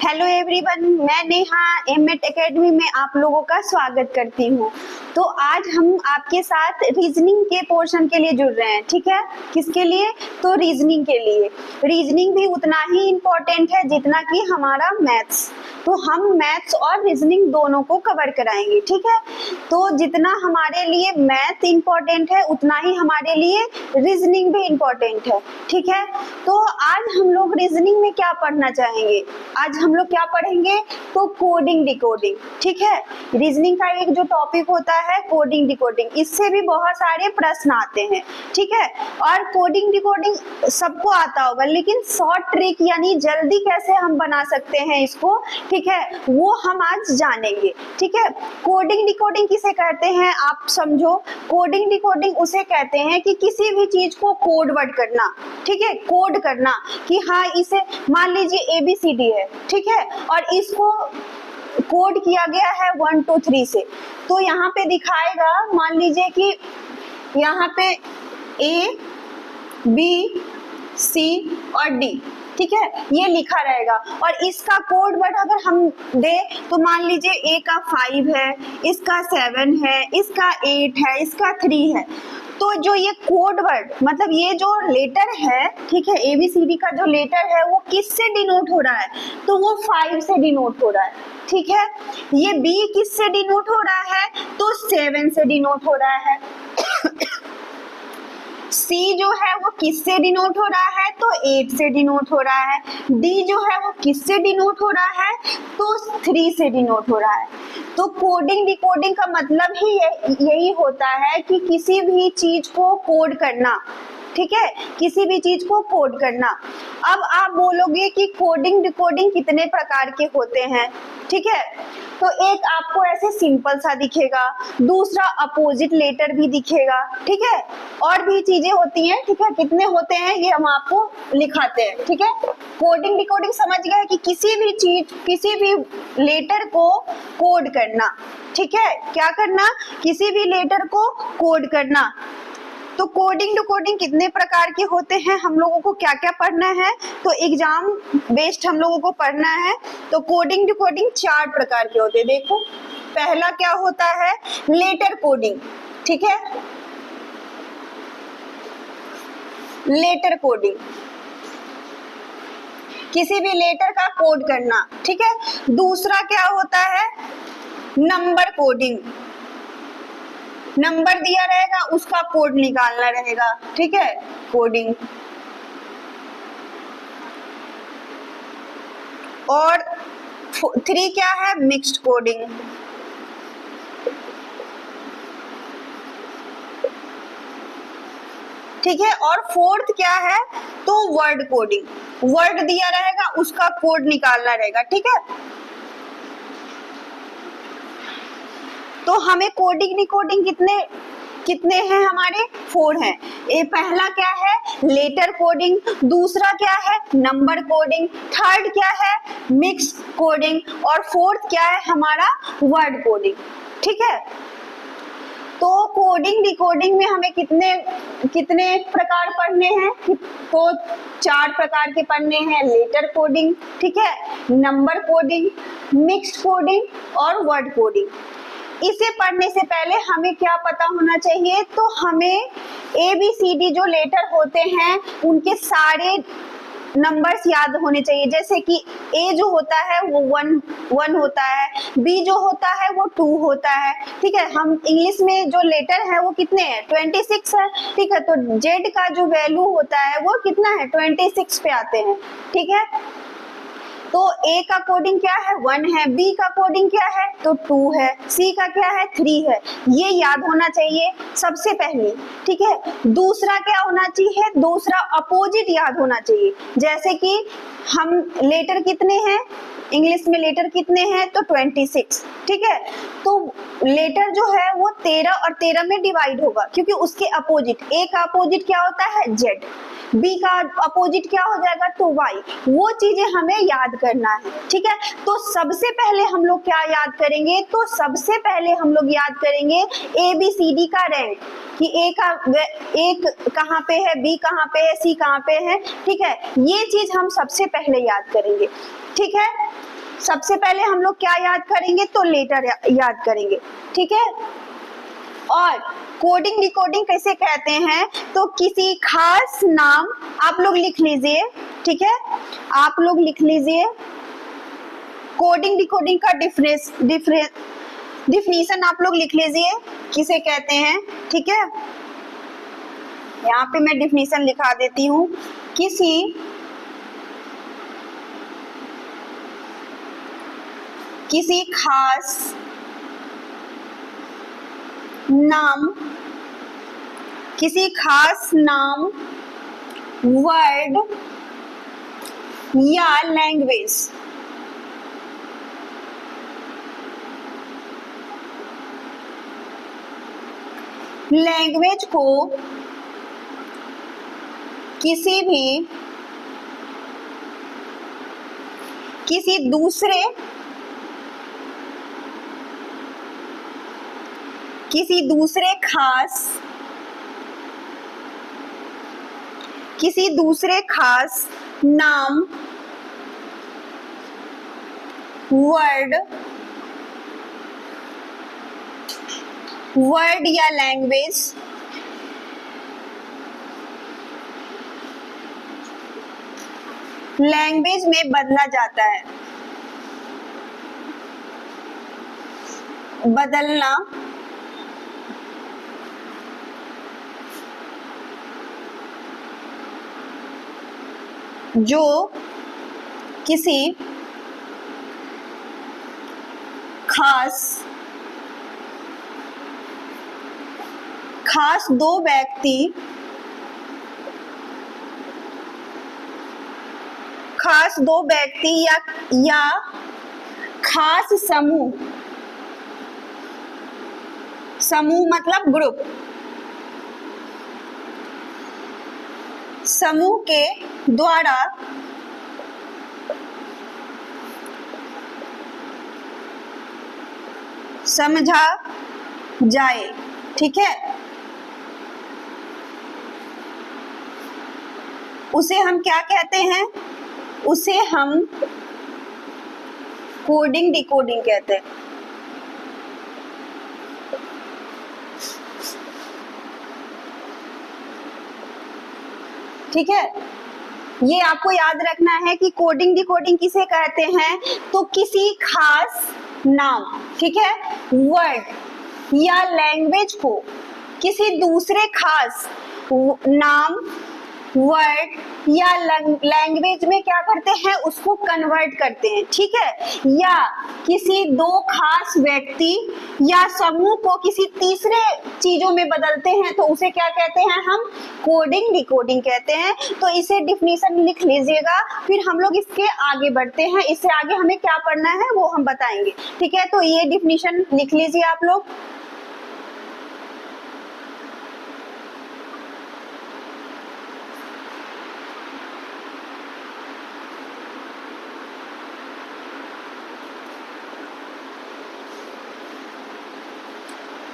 Hello everyone, मैं Neha एमएट academy में आप लोगों का स्वागत करती हूँ। तो आज हम आपके साथ रीजनिंग के पोर्शन के लिए जुड़ रहे हैं। ठीक है, किसके लिए? तो रीजनिंग के लिए। रीजनिंग भी उतना ही इम्पोर्टेंट है जितना कि हमारा मैथ्स। तो हम मैथ्स और रीजनिंग दोनों को कवर कराएंगे। ठीक है, तो जितना हमारे लिए मैथ इम्पोर्टेंट है उतना ही हमारे लिए रीजनिंग भी इम्पोर्टेंट है। ठीक है, तो आज हम लोग रीजनिंग में क्या पढ़ना चाहेंगे? आज हम लोग क्या पढ़ेंगे? तो कोडिंग डिकोडिंग। ठीक है, रीजनिंग का एक जो टॉपिक होता है कोडिंग डिकोडिंग, इससे भी बहुत सारे प्रश्न आते हैं। ठीक है, और कोडिंग डिकोडिंग सबको आता होगा, लेकिन शॉर्ट ट्रिक यानी जल्दी कैसे हम बना सकते हैं इसको, ठीक है, वो हम आज जानेंगे। ठीक है, कोडिंग डिकोडिंग किसे कहते हैं आप समझो। कोडिंग डिकोडिंग उसे कहते हैं कि किसी भी चीज को कोड वर्ड करना। ठीक है, कोड करना कि हाँ इसे मान लीजिए ABCD है। ठीक है, और इसको कोड किया गया है 1 2 3 से। तो यहाँ पे दिखाएगा, मान लीजिए कि यहाँ पे A B C और D, ठीक है, ये लिखा रहेगा। और इसका कोड वर्ड अगर हम दे तो मान लीजिए A का 5 है, इसका 7 है, इसका 8 है, इसका 3 है। तो जो ये कोड वर्ड मतलब ये जो लेटर है, ठीक है, ABCD का जो लेटर है वो किससे डिनोट हो रहा है? तो वो 5 से डिनोट हो रहा है। ठीक है, ये B किससे डिनोट हो रहा है? तो 7 से डिनोट हो रहा है। C जो है वो किससे डिनोट हो रहा है? तो 8 से डिनोट हो रहा है। D जो है वो किससे डिनोट हो रहा है? तो 3 से डिनोट हो रहा है। तो कोडिंग डिकोडिंग का मतलब ही यही होता है कि किसी भी चीज को कोड करना। ठीक है, किसी भी चीज को कोड करना। अब आप बोलोगे कि कोडिंग डिकोडिंग कितने प्रकार के होते हैं? ठीक है, तो एक आपको ऐसे सिंपल सा दिखेगा, दूसरा अपोजिट लेटर भी दिखेगा। ठीक है, और भी चीजें होती हैं। ठीक है, कितने होते हैं ये हम आपको लिखाते हैं। ठीक है, कोडिंग डिकोडिंग समझ गए कि किसी भी चीज किसी भी लेटर को कोड करना। ठीक है, क्या करना? किसी भी लेटर को कोड करना। तो कोडिंग डिकोडिंग कितने प्रकार के होते हैं, हम लोगों को क्या क्या पढ़ना है? तो एग्जाम बेस्ड हम लोगों को पढ़ना है। तो कोडिंग डिकोडिंग 4 प्रकार के होते हैं। देखो, पहला क्या होता है? Letter coding. ठीक है, लेटर कोडिंग, किसी भी लेटर का कोड करना। ठीक है, दूसरा क्या होता है? Number coding. नंबर दिया रहेगा, उसका कोड निकालना रहेगा। ठीक है, कोडिंग। और 3 क्या है? Mixed coding. ठीक है, और 4th क्या है? तो वर्ड कोडिंग। वर्ड दिया रहेगा, उसका कोड निकालना रहेगा। ठीक है, तो हमें कोडिंग डिकोडिंग कितने हैं? हमारे 4 हैं। ये पहला क्या है? Letter coding. दूसरा क्या है? Number coding. थर्ड क्या है? Mix coding. और 4th क्या है? हमारा वर्ड कोडिंग। ठीक है, तो कोडिंग डिकोडिंग में हमें कितने प्रकार पढ़ने हैं? तो 4 प्रकार के पढ़ने हैं। लेटर कोडिंग, ठीक है, नंबर कोडिंग, मिक्स्ड कोडिंग और वर्ड कोडिंग। इसे पढ़ने से पहले हमें क्या पता होना चाहिए? तो हमें ABCD जो लेटर होते हैं उनके सारे नंबर्स याद होने चाहिए। जैसे कि A जो होता है वो 1 होता है, B जो होता है वो 2 होता है। ठीक है, हम इंग्लिश में जो लेटर है वो कितने हैं? 26 है। ठीक है, तो Z का जो वैल्यू होता है वो कितना है? 26 पे आते हैं। ठीक है, तो A का कोडिंग क्या है? 1 है। B का कोडिंग क्या है? तो 2 है। C का क्या है? 3 है। ये याद होना चाहिए सबसे पहले। ठीक है, दूसरा क्या होना चाहिए? दूसरा अपोजिट याद होना चाहिए। जैसे कि हम लेटर कितने हैं इंग्लिश में? लेटर कितने हैं? तो 26। ठीक है, तो लेटर जो है वो 13 और 13 में डिवाइड होगा, क्योंकि उसके अपोजिट A का अपोजिट क्या होता है? Z। B का अपोजिट क्या हो जाएगा? तो Y। वो चीजें हमें याद करना है। ठीक है, तो सबसे पहले हम लोग क्या याद करेंगे? तो सबसे पहले हम लोग याद करेंगे ABCD का रैंक, कि A कहाँ पे है, B कहाँ पे है, C कहाँ पे है। ठीक है, ये चीज हम सबसे पहले याद करेंगे। ठीक है, सबसे पहले हम लोग क्या याद करेंगे, तो लेटर याद करेंगे, ठीक है। और कोडिंग डिकोडिंग कैसे कहते हैं, तो किसी खास नाम, आप लोग लिख लीजिए, ठीक है, आप लोग लिख लीजिए कोडिंग डिकोडिंग का डिफिनेशन आप लोग लिख लीजिए किसे कहते हैं, ठीक है। यहाँ पे मैं डिफिनेशन लिखा देती हूँ, किसी खास नाम, वर्ड या लैंग्वेज को किसी दूसरे खास नाम, वर्ड या लैंग्वेज में बदला जाता है, बदलना जो किसी खास दो व्यक्ति या खास समूह मतलब ग्रुप, समूह के द्वारा समझा जाए, ठीक है, उसे हम क्या कहते हैं, उसे हम कोडिंग डिकोडिंग कहते हैं, ठीक है। ये आपको याद रखना है कि कोडिंग डिकोडिंग किसे कहते हैं, तो किसी खास नाम, ठीक है, वर्ड या लैंग्वेज को किसी दूसरे खास नाम, वर्ड या लैंग्वेज में क्या करते हैं, उसको कन्वर्ट करते हैं, ठीक है, या किसी दो खास व्यक्ति या समूह को किसी तीसरे चीजों में बदलते हैं, तो उसे क्या कहते हैं, हम कोडिंग डिकोडिंग कहते हैं। तो इसे डिफिनीशन लिख लीजिएगा, फिर हम लोग इसके आगे बढ़ते हैं, इससे आगे हमें क्या पढ़ना है वो हम बताएंगे, ठीक है। तो ये डिफिनीशन लिख लीजिए आप लोग।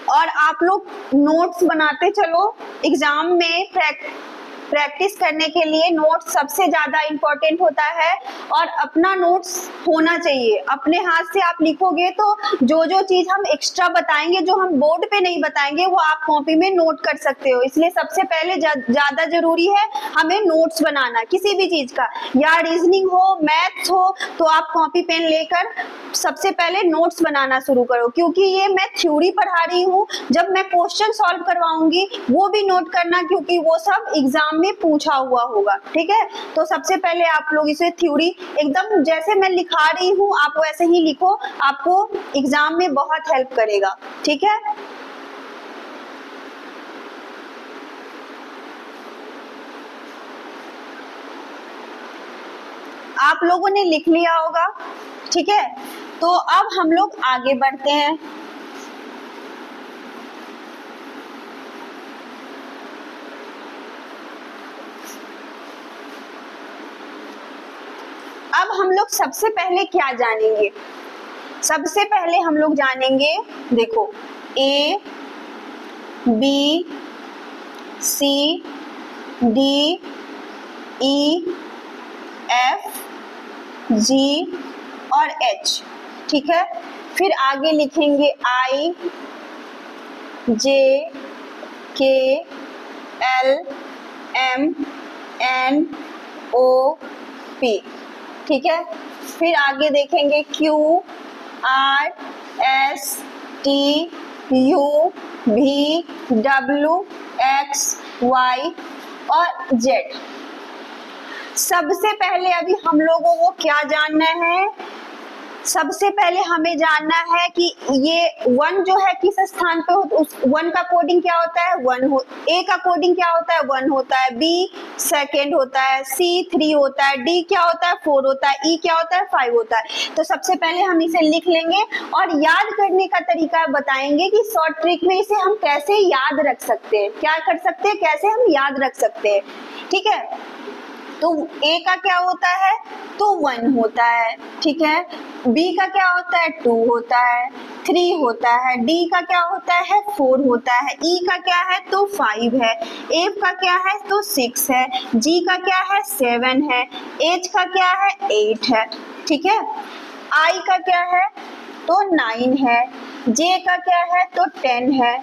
और आप लोग नोट्स बनाते चलो, एग्जाम में प्रैक्टिस करने के लिए नोट्स सबसे ज्यादा इंपॉर्टेंट होता है, और अपना नोट्स होना चाहिए, अपने हाथ से आप लिखोगे तो जो चीज हम एक्स्ट्रा बताएंगे, जो हम बोर्ड पे नहीं बताएंगे, वो आप कॉपी में नोट कर सकते हो। इसलिए सबसे पहले ज्यादा जरूरी है हमें नोट्स बनाना, किसी भी चीज का, या रीजनिंग हो, मैथ्स हो, तो आप कॉपी पेन लेकर सबसे पहले नोट्स बनाना शुरू करो, क्योंकि ये मैं थ्योरी पढ़ा रही हूँ, जब मैं क्वेश्चन सॉल्व करवाऊंगी वो भी नोट करना, क्योंकि वो सब एग्जाम में पूछा हुआ होगा, ठीक है। तो सबसे पहले आप लोग इसे थ्योरी एकदम जैसे मैं लिखा रही हूँ आप वैसे ही लिखो, आपको एग्जाम में बहुत हेल्प करेगा, ठीक है। आप लोगों ने लिख लिया होगा, ठीक है। तो अब हम लोग आगे बढ़ते हैं। अब हम लोग सबसे पहले क्या जानेंगे, सबसे पहले हम लोग जानेंगे, देखो, A B C D E F G और H, ठीक है। फिर आगे लिखेंगे I, J, K, L, M, N, O, P, ठीक है। फिर आगे देखेंगे Q, R, S, T, U, V, W, X, Y और Z। सबसे पहले अभी हम लोगों को क्या जानना है? सबसे पहले हमें जानना है कि ये 1 जो है किस स्थान पे हो, उस 1 का कोडिंग क्या होता है? 1 हो। A का कोडिंग क्या होता है? 1 होता है। B सेकेंड होता है। C 3 होता है। D क्या होता है? 4 होता है। E क्या होता है? 5 होता है। तो सबसे पहले हम इसे लिख लेंगे और याद करने का तरीका बताएंगे कि शॉर्ट ट्रिक में इसे हम कैसे याद रख सकते हैं, क्या कर सकते हैं, कैसे हम याद रख सकते हैं, ठीक है। तो A का क्या होता है? तो 1 होता है, ठीक है। B का क्या होता है? 2 होता है, 3 होता है। D का क्या होता है? 4 होता है। E का क्या है? तो 5 है। F का क्या है? तो 6 है। G का क्या है? 7 है। H का क्या है? 8 है, ठीक है। I का क्या है? तो 9 है। J का क्या है? तो 10 है।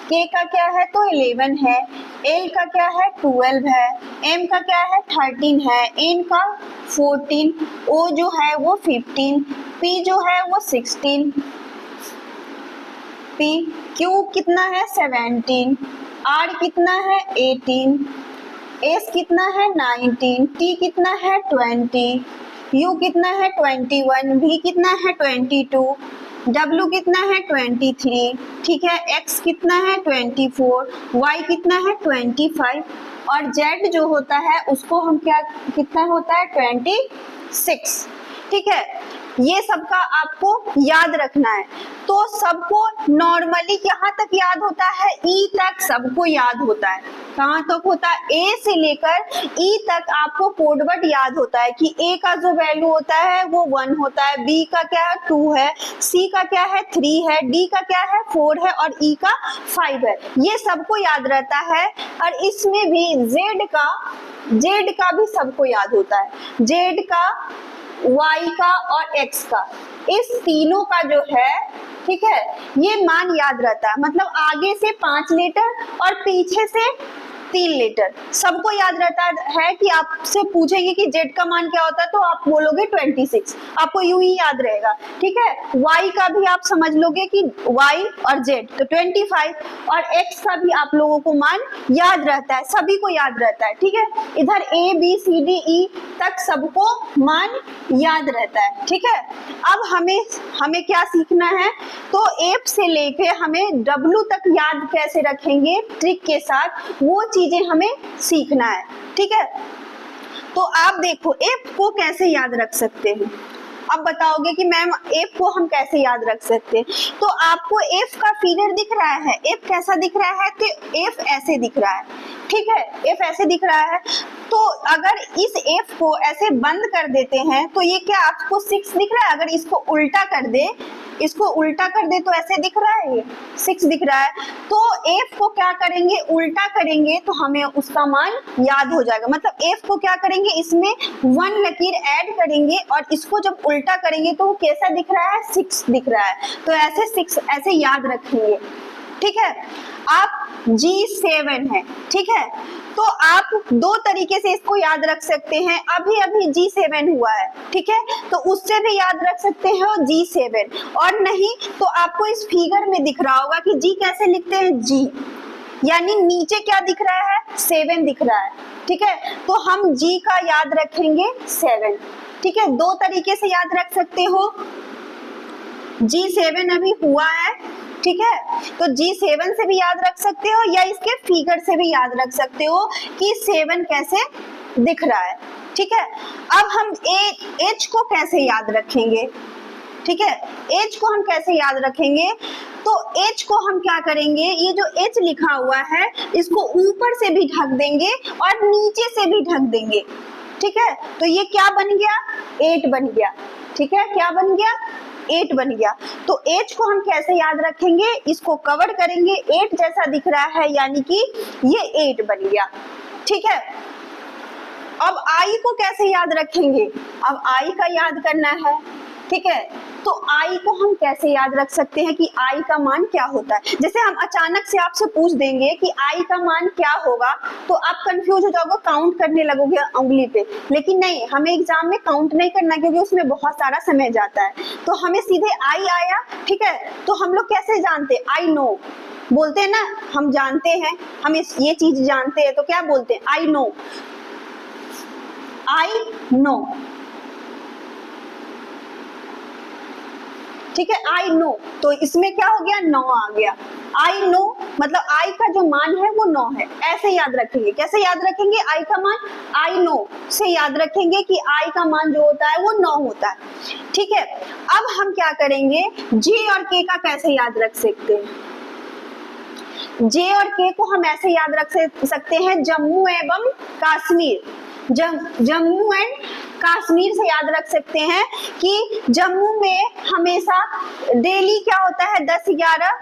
K का क्या है? तो 11 है। L का क्या है? 12 है। M का क्या है? 13 है। N का 14, O जो है वो 15, P जो है वो 16, P, Q कितना है? 17, R कितना है? 18, S कितना है? 19, T कितना है? 20, U कितना है? 21, V कितना है? 22, W कितना है? 23, ठीक है। X कितना है? 24, Y कितना है? 25 और Z जो होता है उसको हम क्या, कितना होता है? 26, ठीक है। ये सबका आपको याद रखना है। तो सबको नॉर्मली कहाँ तक याद होता है? E तक सबको याद होता है। कहाँ तक होता है? A से लेकर E तक आपको कोडवर्ड याद होता है कि A का जो वैल्यू होता है वो 1 होता है, B का क्या है? 2 है, C का क्या है? 3 है, D का क्या है? 4 है और E का 5 है। ये सबको याद रहता है और इसमें भी Z का भी सबको याद होता है। Z का, Y का और X का, इस तीनों का जो है, ठीक है, ये मान याद रहता है। मतलब आगे से 5 लेटर और पीछे से 3 लेटर सबको याद रहता है कि आपसे पूछेंगे कि Z का मान क्या होता है तो आप बोलोगे 26, आपको यूं ही याद रहेगा, ठीक है। Y का भी आप समझ लोगे कि Y और Z तो 25 और X का भी आप लोगों को मान याद रहता है, सभी को याद रहता है, ठीक है। इधर A B C D E तक सबको मान याद रहता है, ठीक है। अब हमें क्या सीखना है? तो F से लेके हमें W तक याद कैसे रखेंगे ट्रिक के साथ, वो चीजें हमें सीखना है, ठीक है। तो आप देखो F को कैसे याद रख सकते हैं। अब बताओगे कि मैम F को हम कैसे याद रख सकते हैं? तो आपको F का फिगर दिख रहा है, F कैसा दिख रहा है? तो F ऐसे दिख रहा है, ठीक है, F ऐसे दिख रहा है। तो अगर इस F को ऐसे बंद कर देते हैं तो ये क्या आपको 6 दिख रहा है? अगर इसको उल्टा कर दे तो ऐसे दिख रहा है, ये 6 दिख रहा है। तो F को क्या करेंगे? उल्टा करेंगे तो हमें उसका मान याद हो जाएगा। मतलब F को क्या करेंगे? इसमें 1 लकीर ऐड करेंगे और इसको जब उल्टा करेंगे तो वो कैसा दिख रहा है? 6 दिख रहा है। तो ऐसे 6 ऐसे याद रखेंगे, ठीक है। आप G7 है, ठीक है, तो आप 2 तरीके से इसको याद रख सकते हैं। अभी G7 हुआ है, ठीक है, तो उससे भी याद रख सकते हो G7, और नहीं तो आपको इस फिगर में दिख रहा होगा कि G कैसे लिखते हैं? G यानी नीचे क्या दिख रहा है? 7 दिख रहा है, ठीक है। तो हम G का याद रखेंगे 7, ठीक है। 2 तरीके से याद रख सकते हो। G7 अभी हुआ है, ठीक है, तो G7 से भी याद रख सकते हो या इसके फिगर से भी याद रख सकते हो कि 7 कैसे दिख रहा है, ठीक है। अब हम H को कैसे याद रखेंगे, ठीक है, H को हम कैसे याद रखेंगे? तो H को हम क्या करेंगे? ये जो H लिखा हुआ है इसको ऊपर से भी ढक देंगे और नीचे से भी ढक देंगे, ठीक है। तो ये क्या बन गया? 8 बन गया, ठीक है। क्या बन गया? 8 बन गया। तो H को हम कैसे याद रखेंगे? इसको कवर करेंगे, 8 जैसा दिख रहा है यानी कि ये 8 बन गया, ठीक है। अब I को कैसे याद रखेंगे? अब I का याद करना है, ठीक है। तो आई को हम कैसे याद रख सकते हैं कि आई का मान क्या होता है? जैसे हम अचानक से आपसे पूछ देंगे कि आई का मान क्या होगा, तो आप कंफ्यूज हो जाओगे, काउंट करने लगोगे उंगली पे। लेकिन नहीं, हमें एग्जाम में काउंट नहीं करना, क्योंकि उसमें बहुत सारा समय जाता है। तो हमें सीधे आई आया, ठीक है। तो हम लोग कैसे जानते? आई नो बोलते हैं ना, हम जानते हैं, हम ये चीज जानते हैं, तो क्या बोलते हैं? आई नो, आई नो, ठीक है। आई नो, तो इसमें क्या हो गया? 9 आ गया। आई नो मतलब आई का जो मान है वो 9 है, ऐसे याद रखेंगे। कैसे याद रखेंगे आई का मान? आई नो से याद रखेंगे कि आई का मान जो होता है वो 9 होता है, ठीक है। अब हम क्या करेंगे? जे और के का कैसे याद रख सकते हैं? जे और के को हम ऐसे याद रख सकते हैं, जम्मू एवं कश्मीर। जम्मू एंड कश्मीर से याद रख सकते हैं कि जम्मू में हमेशा डेली क्या होता है? 10-11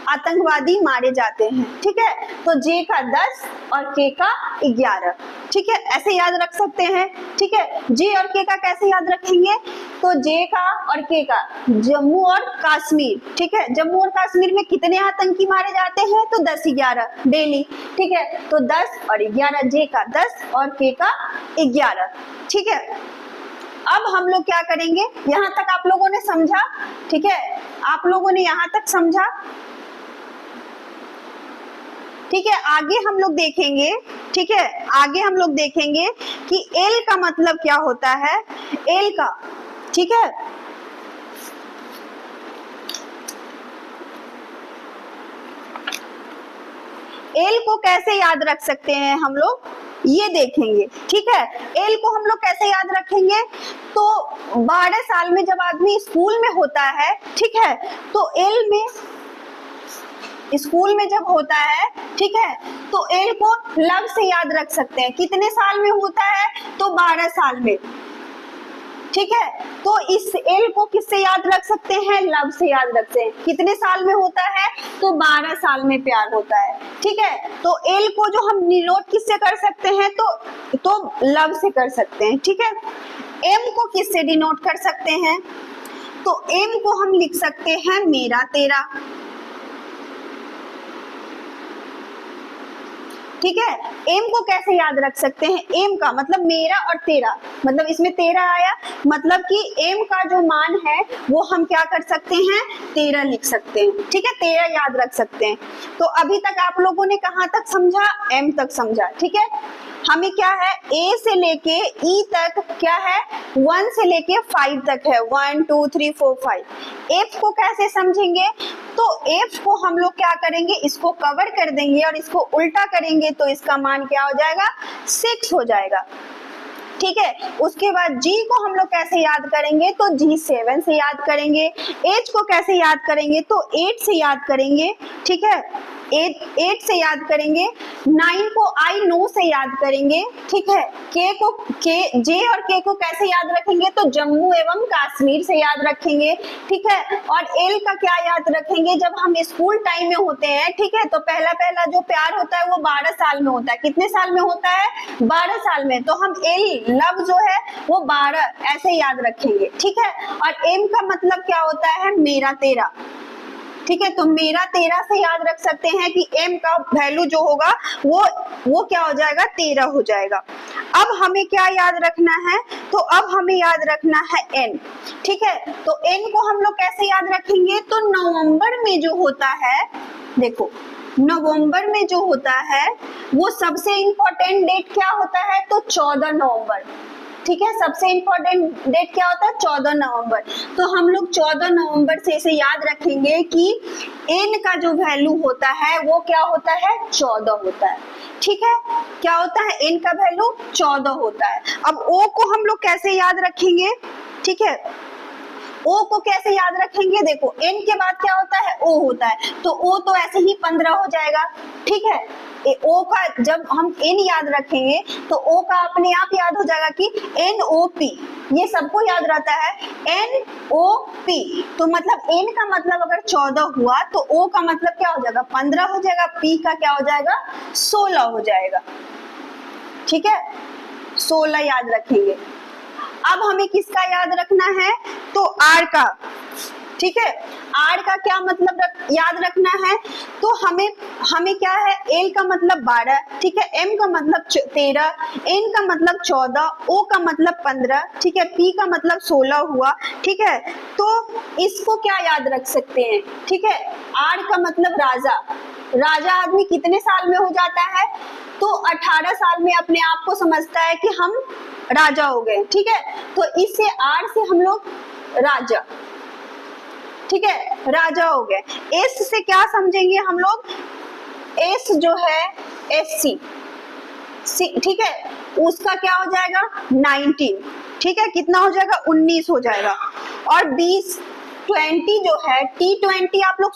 आतंकवादी मारे जाते हैं, ठीक है। तो जे का 10 और के का 11, ठीक है, ऐसे याद रख सकते हैं, ठीक है। जे और के का कैसे याद रखेंगे? तो जे का और के का जम्मू और कश्मीर, ठीक है। जम्मू और कश्मीर में कितने आतंकी मारे जाते हैं? तो 10-11 डेली, ठीक है। तो 10 और 11, जे का 10 और के का 11, ठीक है। अब हम लोग क्या करेंगे? यहाँ तक आप लोगों ने समझा, ठीक है। आप लोगों ने यहाँ तक समझा, ठीक है। आगे हम लोग देखेंगे, ठीक है, आगे हम लोग देखेंगे कि एल का मतलब क्या होता है, एल का, ठीक है। एल को कैसे याद रख सकते हैं हम लोग, ये देखेंगे, ठीक है। एल को हम लोग कैसे याद रखेंगे? तो 12 साल में जब आदमी स्कूल में होता है, ठीक है, तो एल में स्कूल में जब होता है, ठीक है, तो एल को लब से याद रख सकते हैं। कितने साल में होता है? तो 12 साल में, ठीक है। तो इस एल को किससे याद रख सकते हैं? लब से याद रखते हैं। कितने साल में होता है? तो 12 साल में प्यार होता है, ठीक है। तो एल को जो हम डिनोट किससे कर सकते हैं? तो लब से कर सकते हैं, ठीक है। एम को किससे डिनोट कर सकते हैं? तो एम को हम लिख सकते हैं मेरा तेरा, ठीक है। एम को कैसे याद रख सकते हैं? एम का मतलब मेरा और तेरा, मतलब इसमें तेरा आया, मतलब कि एम का जो मान है वो हम क्या कर सकते हैं? 13 लिख सकते हैं, ठीक है। 13 याद रख सकते हैं। तो अभी तक आप लोगों ने कहाँ तक समझा? एम तक समझा, ठीक है। हमें क्या है? ए से लेके ई तक क्या है? 1 से लेके 5 तक है, 1 2 3 4 5। एफ को कैसे समझेंगे? तो एफ को हम लोग क्या करेंगे? इसको कवर कर देंगे और इसको उल्टा करेंगे, तो इसका मान क्या हो जाएगा? 6 हो जाएगा, ठीक है। उसके बाद जी को हम लोग कैसे याद करेंगे? तो जी 7 से याद करेंगे। एच को कैसे याद करेंगे? तो 8 से याद करेंगे, ठीक है। 8 से याद करेंगे। 9 को आई नो से याद करेंगे, ठीक है। जे और के को कैसे याद रखेंगे? तो जम्मू एवं कश्मीर से याद रखेंगे, ठीक है। और एल का क्या याद रखेंगे? जब हम स्कूल टाइम में होते हैं, ठीक है, तो पहला जो प्यार होता है वो 12 साल में होता है। कितने साल में होता है? 12 साल में। तो हम एल लब जो है वो 12 ऐसे याद रखेंगे, ठीक है। और एम का मतलब क्या होता है? मेरा तेरा, ठीक है। तो मेरा 13 से याद रख सकते हैं कि एम का वैल्यू जो होगा वो क्या हो जाएगा? 13 हो जाएगा। अब हमें क्या याद रखना है? तो अब हमें याद रखना है एन, ठीक है। तो एन को हम लोग कैसे याद रखेंगे? तो नवंबर में जो होता है, देखो नवंबर में जो होता है वो सबसे इंपॉर्टेंट डेट क्या होता है? तो 14 नवंबर, ठीक है। सबसे इंपॉर्टेंट डेट क्या होता है? 14 नवंबर। तो हम लोग 14 नवंबर से इसे याद रखेंगे कि एन का जो वैल्यू होता है वो क्या होता है? 14 होता है, ठीक है। क्या होता है? एन का वैल्यू 14 होता है। अब ओ को हम लोग कैसे याद रखेंगे? ठीक है, ओ को कैसे याद रखेंगे? देखो एन के बाद क्या होता है? ओ होता है, तो ओ तो ऐसे ही 15 हो जाएगा, ठीक है। ओ का जब हम एन याद रखेंगे तो ओ का अपने आप याद हो जाएगा कि एन ओ पी, ये सबको याद रहता है एन ओ पी। तो मतलब एन का मतलब अगर 14 हुआ तो ओ का मतलब क्या हो जाएगा? 15 हो जाएगा, पी का क्या हो जाएगा? 16 हो जाएगा, ठीक है। 16 याद रखेंगे। अब हमें किसका याद रखना है, तो आर का, ठीक है। आर का क्या मतलब याद रखना है, तो हमें क्या है, एल का मतलब 12, ठीक है, एम का मतलब 13, एन का मतलब 14, ओ का मतलब 15, ठीक है, पी का मतलब 16 हुआ, ठीक है। तो इसको क्या याद रख सकते हैं, ठीक है। आर का मतलब राजा, राजा आदमी कितने साल में हो जाता है, तो 18 साल में अपने आप को समझता है कि हम राजा हो गए, ठीक है। तो इससे आर से हम लोग राजा, ठीक है, राजा हो गए। एस से क्या समझेंगे हम लोग, एस जो है एससी, ठीक है, उसका क्या हो जाएगा 19, ठीक है, कितना हो जाएगा 19 हो जाएगा। और 20 20 जो है T20 आप लोग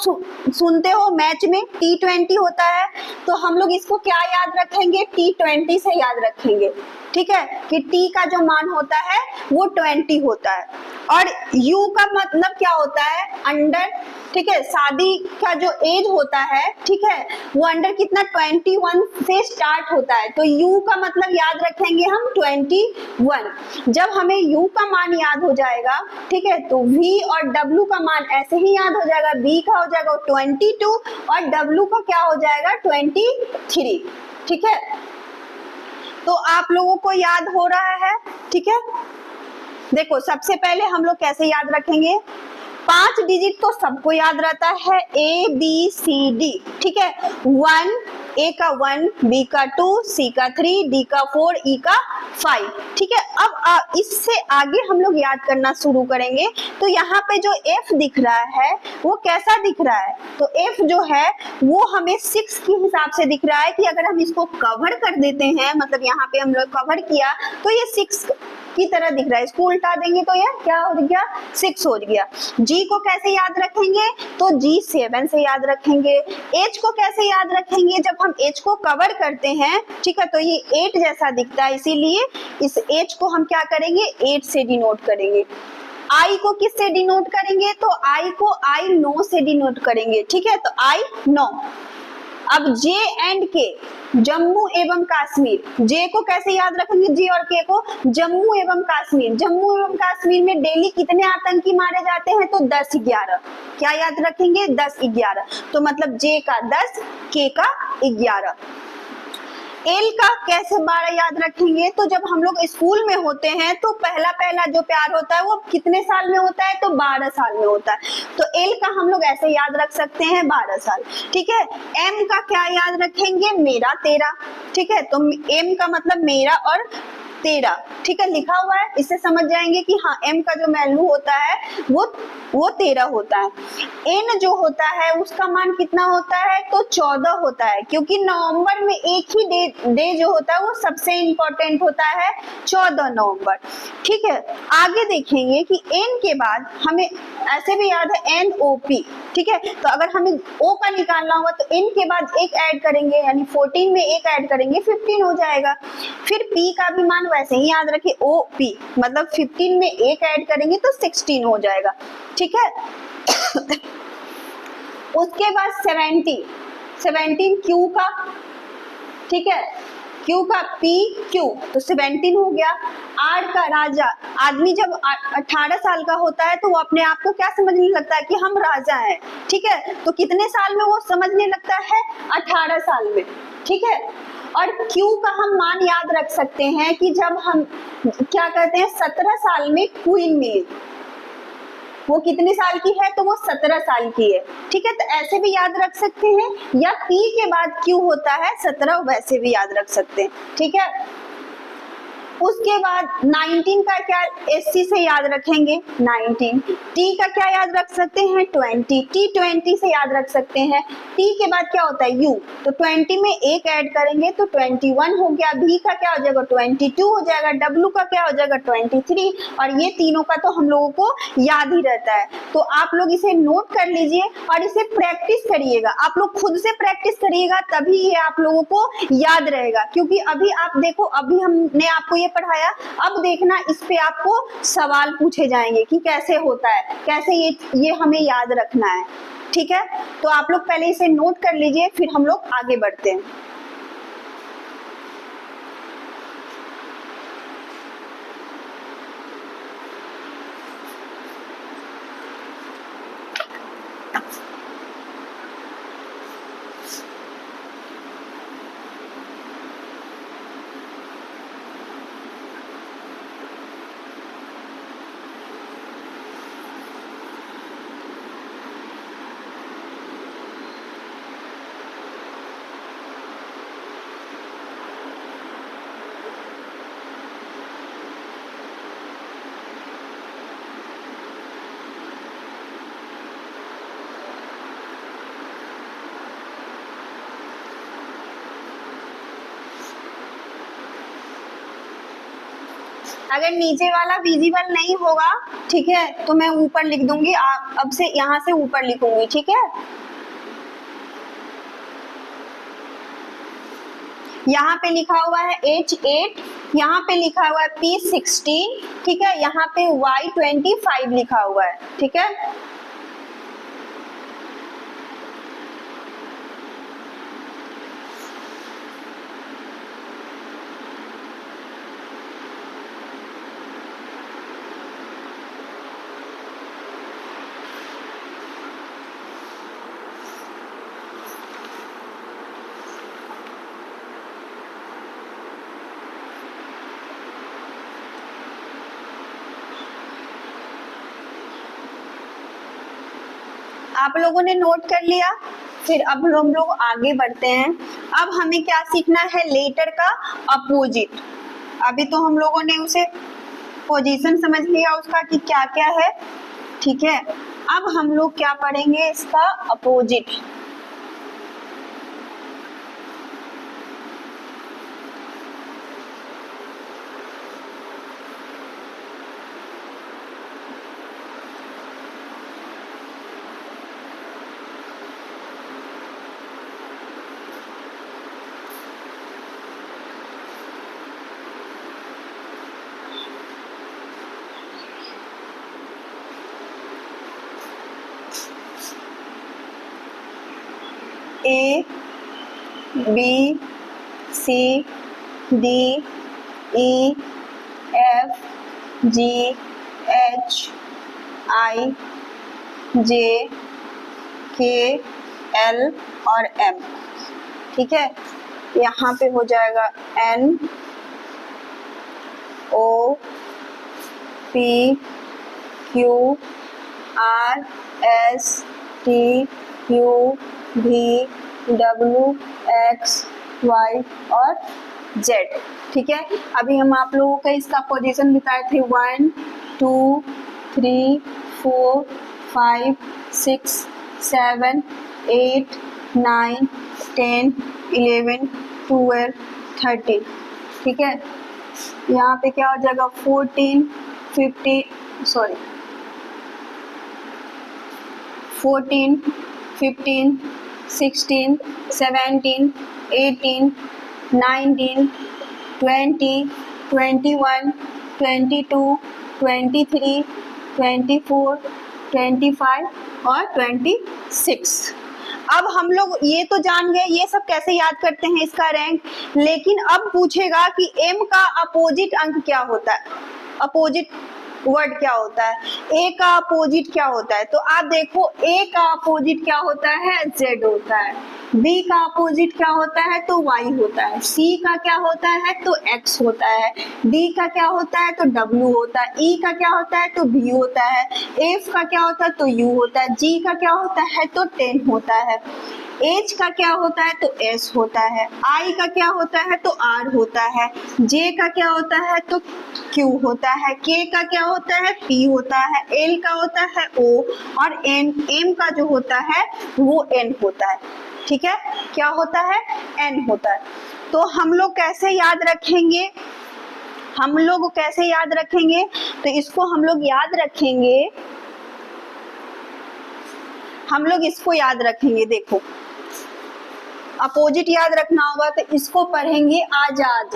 सुनते हो मैच में T20 होता है, तो हम लोग इसको क्या याद रखेंगे, T20 से याद रखेंगे, ठीक है, कि T का जो मान होता है वो 20 होता है। और U का मतलब क्या होता है, अंडर, ठीक है, शादी का जो एज होता है, ठीक है, वो अंडर कितना 21 से स्टार्ट होता है, तो U का मतलब याद रखेंगे हम 21। जब हमें U का मान याद हो जाएगा, ठीक है, तो V और W का मान ऐसे ही याद हो जाएगा, B का हो जाएगा 22 और W का क्या हो जाएगा 23, ठीक है। तो आप लोगों को याद हो रहा है, ठीक है। देखो सबसे पहले हम लोग कैसे याद रखेंगे, 5 डिजिट तो सबको याद रहता है, A B C D, ठीक है, 1, A का 1, B का 2, C का 3, D का 4, E का 5, ठीक है। अब इससे आगे हम लोग याद करना शुरू करेंगे, तो यहाँ पे जो F दिख रहा है वो कैसा दिख रहा है, तो F जो है वो हमें 6 के हिसाब से दिख रहा है, कि अगर हम इसको कवर कर देते हैं, मतलब यहाँ पे हम लोग कवर किया तो ये 6 की तरह दिख रहा है, इसको उल्टा देंगे तो ये क्या हो गया 6 हो गया। G को कैसे याद रखेंगे, तो G 7 से याद रखेंगे। H को कैसे याद रखेंगे, जब हम H को कवर करते हैं, ठीक है, तो ये 8 जैसा दिखता है, इसीलिए इस H को हम क्या करेंगे 8 से डिनोट करेंगे। I को किससे डिनोट करेंगे, तो I को I 9 से डिनोट करेंगे, ठीक है, तो I 9। अब J एंड K, जम्मू एवं कश्मीर, J को कैसे याद रखेंगे, J और K को जम्मू एवं कश्मीर। जम्मू एवं कश्मीर में डेली कितने आतंकी मारे जाते हैं, तो 10-11, क्या याद रखेंगे 10-11, तो मतलब J का 10, K का 11। एल का कैसे 12 याद रखेंगे, तो जब हम लोग स्कूल में होते हैं तो पहला जो प्यार होता है वो कितने साल में होता है, तो 12 साल में होता है, तो एल का हम लोग ऐसे याद रख सकते हैं 12 साल, ठीक है। एम का क्या याद रखेंगे, मेरा तेरा, ठीक है, तो एम का मतलब मेरा और तेरा, ठीक है, लिखा हुआ है, इससे समझ जाएंगे कि हाँ एम का जो वैल्यू होता है वो 13 होता है। एन जो होता है उसका मान कितना होता है, तो 14 होता है, क्योंकि नवंबर में एक ही डे जो होता है वो सबसे इंपॉर्टेंट होता है 14 नवंबर, ठीक है। आगे देखेंगे कि एन के बाद हमें ऐसे भी याद है NOP, ठीक है, तो अगर हमें O का निकालना होगा तो N के बाद एक ऐड करेंगे, यानी 14 में एक ऐड करेंगे 15 हो जाएगा। फिर P का भी मान वैसे ही याद रखिए, OP मतलब 15 में एक ऐड करेंगे तो 16 हो जाएगा, ठीक है। उसके बाद 17 Q का, ठीक है, Q का PQ तो 17 हो गया। R का राजा, आदमी जब 18 साल का होता है तो वो अपने आप को क्या समझने लगता है कि हम राजा हैं, ठीक है, तो कितने साल में वो समझने लगता है 18 साल में, ठीक है। और Q का हम मान याद रख सकते हैं कि जब हम क्या कहते हैं 17 साल में क्वीन मिली, वो कितने साल की है, तो वो 17 साल की है, ठीक है, तो ऐसे भी याद रख सकते हैं, या P के बाद Q होता है 17, वैसे भी याद रख सकते हैं, ठीक है। उसके बाद 19 का क्या SC से याद रखेंगे 19, T का क्या याद रख सकते हैं 20, T20 से याद रख सकते हैं। T के बाद क्या होता है U, तो 20 में एक ऐड करेंगे तो 21 हो गया। B का क्या हो जाएगा 22 हो जाएगा। W का क्या हो जाएगा 23, और ये तीनों का तो हम लोगों को याद ही रहता है, तो आप लोग इसे नोट कर लीजिए और इसे प्रैक्टिस करिएगा, आप लोग खुद से प्रैक्टिस करिएगा, तभी ये आप लोगों को याद रहेगा। क्योंकि अभी आप देखो, अभी हमने आपको पढ़ाया, अब देखना इस पे आपको सवाल पूछे जाएंगे कि कैसे होता है, कैसे ये हमें याद रखना है, ठीक है। तो आप लोग पहले इसे नोट कर लीजिए, फिर हम लोग आगे बढ़ते हैं। अगर नीचे वाला विजिबल नहीं होगा, ठीक है, तो मैं ऊपर लिख दूंगी, अब से यहाँ से ऊपर लिखूंगी, ठीक है। यहाँ पे लिखा हुआ है H8, यहाँ पे लिखा हुआ है P16, ठीक है, यहाँ पे Y25 लिखा हुआ है, ठीक है। आप लोगों ने नोट कर लिया। फिर अब हम लोग आगे बढ़ते हैं। अब हमें क्या सीखना है, लेटर का अपोजिट। अभी तो हम लोगों ने उसे पोजीशन समझ लिया उसका कि क्या क्या है, ठीक है। अब हम लोग क्या पढ़ेंगे, इसका opposite. A B C D E F G H I J K L और M, ठीक है। यहाँ पे हो जाएगा N O P Q R S T U V W X Y और Z, ठीक है। अभी हम आप लोगों का इसका पोजीशन बताए थे 1 2 3 4 5 6 7 8 9 10 11 12 13, ठीक है। यहाँ पे क्या हो जाएगा 14 15 15 16 17 18 19 20 21 22 23 24 25 और 26। अब हम लोग ये तो जान गए ये सब कैसे याद करते हैं इसका रैंक, लेकिन अब पूछेगा कि M का अपोजिट अंक क्या होता है, अपोजिट वर्ड क्या होता है, A का अपोजिट क्या होता है। तो आप देखो A का अपोजिट क्या होता है, Z होता है। B का अपोजिट क्या होता है, तो Y होता है। C का क्या होता है, तो X होता है। D का क्या होता है, तो W होता है। E का क्या होता है, तो V होता है। F का क्या होता है, तो U होता है। G का क्या होता है, तो 10 होता है। H का क्या होता है, तो S होता है। I का क्या होता है, तो R होता है। J का क्या होता है, तो Q होता है। K का क्या होता है, P होता है। L का होता है O और M का जो होता है वो N होता है, ठीक है। क्या होता है, N होता है। तो हम लोग कैसे याद रखेंगे, हम लोग कैसे याद रखेंगे, तो इसको हम लोग याद रखेंगे, हम लोग इसको याद रखेंगे। देखो अपोजिट याद रखना होगा तो इसको पढ़ेंगे आजाद,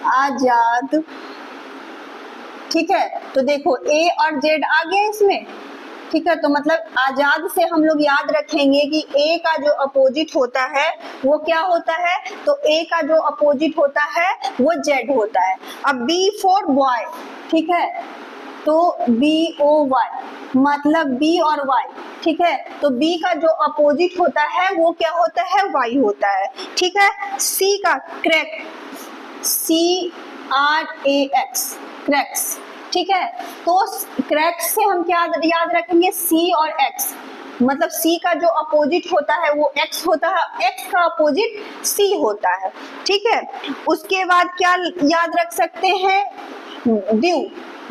आजाद, ठीक है। तो देखो A और Z आ गया इसमें, ठीक है। तो मतलब आजाद से हम लोग याद रखेंगे कि A का जो अपोजिट होता है वो क्या होता है, तो A का जो अपोजिट होता है वो Z होता है। अब B फॉर बॉय, ठीक है। तो BOY मतलब B और Y, ठीक है। तो B का जो अपोजिट होता है वो क्या होता है, Y होता है, ठीक है। C का क्रैक, CRAX, क्रैक्स, ठीक है। तो क्रैक्स से हम क्या याद रखेंगे, C और X, मतलब C का जो अपोजिट होता है वो X होता है, X का अपोजिट C होता है, ठीक है। उसके बाद क्या याद रख सकते हैं, due,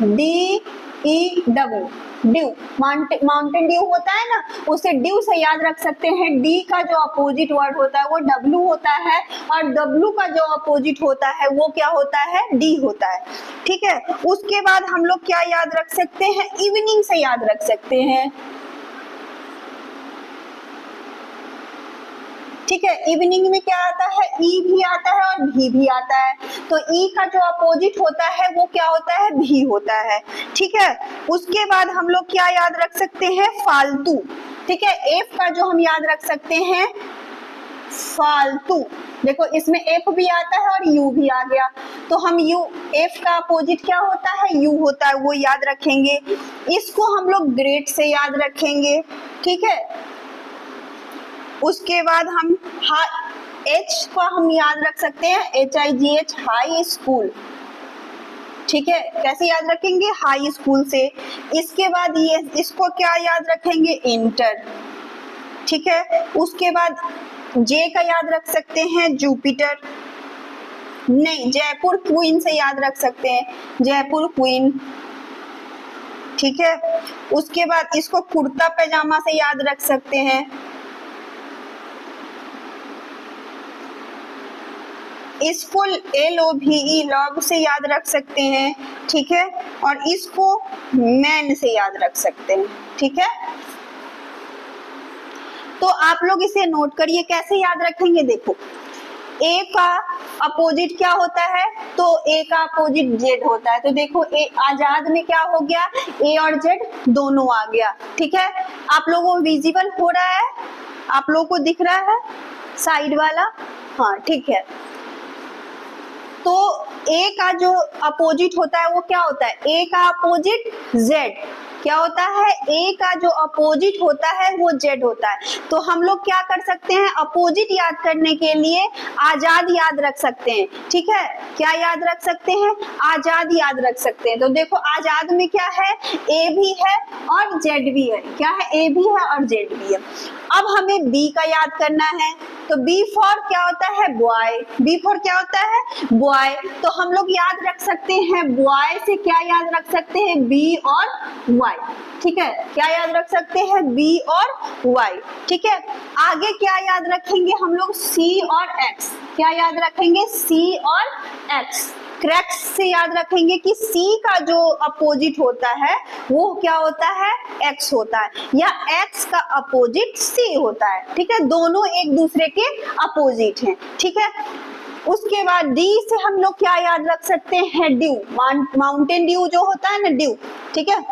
DEW, due, Mountain Dew होता है ना, उसे ड्यू से याद रख सकते हैं। डी का जो अपोजिट वर्ड होता है वो डब्लू होता है, और डब्लू का जो अपोजिट होता है वो क्या होता है, डी होता है, ठीक है। उसके बाद हम लोग क्या याद रख सकते हैं, इवनिंग से याद रख सकते हैं, ठीक है। इवनिंग में क्या आता है, ई भी आता है और भी आता है। तो ई का जो अपोजिट होता है वो क्या होता है, भी होता है, ठीक है। उसके बाद हम लोग क्या याद रख सकते हैं, फालतू, ठीक है। एफ का जो हम याद रख सकते हैं, फालतू, देखो इसमें एफ भी आता है और यू भी आ गया, तो हम यू, एफ का अपोजिट क्या होता है, यू होता है, वो याद रखेंगे। इसको हम लोग ग्रेट से याद रखेंगे, ठीक है। उसके बाद हम H को हम याद रख सकते हैं, HIGH, हाई स्कूल, ठीक है। कैसे याद रखेंगे, हाई स्कूल से। इसके बाद ये इसको क्या याद रखेंगे, इंटर, ठीक है। उसके बाद J का याद रख सकते हैं, जुपिटर, नहीं जयपुर क्वीन से याद रख सकते हैं, जयपुर क्वीन, ठीक है। उसके बाद इसको कुर्ता पैजामा से याद रख सकते हैं, इसको LOVE, लॉग से याद रख सकते हैं, ठीक है। और इसको मैन से याद रख सकते हैं, ठीक है। तो आप लोग इसे नोट करिए, कैसे याद रखेंगे, देखो ए का अपोजिट क्या होता है, तो ए का अपोजिट जेड होता है। तो देखो ए आजाद में क्या हो गया, ए और जेड दोनों आ गया, ठीक है। आप लोगों को विजिबल हो रहा है, आप लोगों को दिख रहा है साइड वाला, हाँ ठीक है। तो ए का जो अपोजिट होता है वो क्या होता है, ए का अपोजिट जेड, क्या होता है, ए का जो अपोजिट होता है वो जेड होता है। तो हम लोग क्या कर सकते हैं, अपोजिट याद करने के लिए आजाद याद रख सकते हैं, ठीक है। क्या याद रख सकते हैं, आजाद याद रख सकते हैं। तो देखो आजाद में क्या है, ए भी है और जेड भी है, क्या है, ए भी है और जेड भी है। अब हमें बी का याद करना है, तो बी फॉर क्या होता है, बॉय, बी फॉर क्या होता है, बॉय। तो हम लोग याद रख सकते हैं, बॉय से क्या याद रख सकते हैं, बी और वाई, ठीक है। क्या याद रख सकते हैं, बी और वाई, ठीक है। आगे क्या याद रखेंगे हम लोग, सी और एक्स, क्या याद रखेंगे, सी और एक्स। क्रैक्स से याद रखेंगे कि C का जो अपोजिट होता है वो क्या होता है, X होता है, या X का अपोजिट C होता है, ठीक है। दोनों एक दूसरे के अपोजिट हैं, ठीक है। उसके बाद D से हम लोग क्या याद रख सकते हैं, ड्यू, माउंटेन ड्यू जो होता है ना, ड्यू, ठीक है।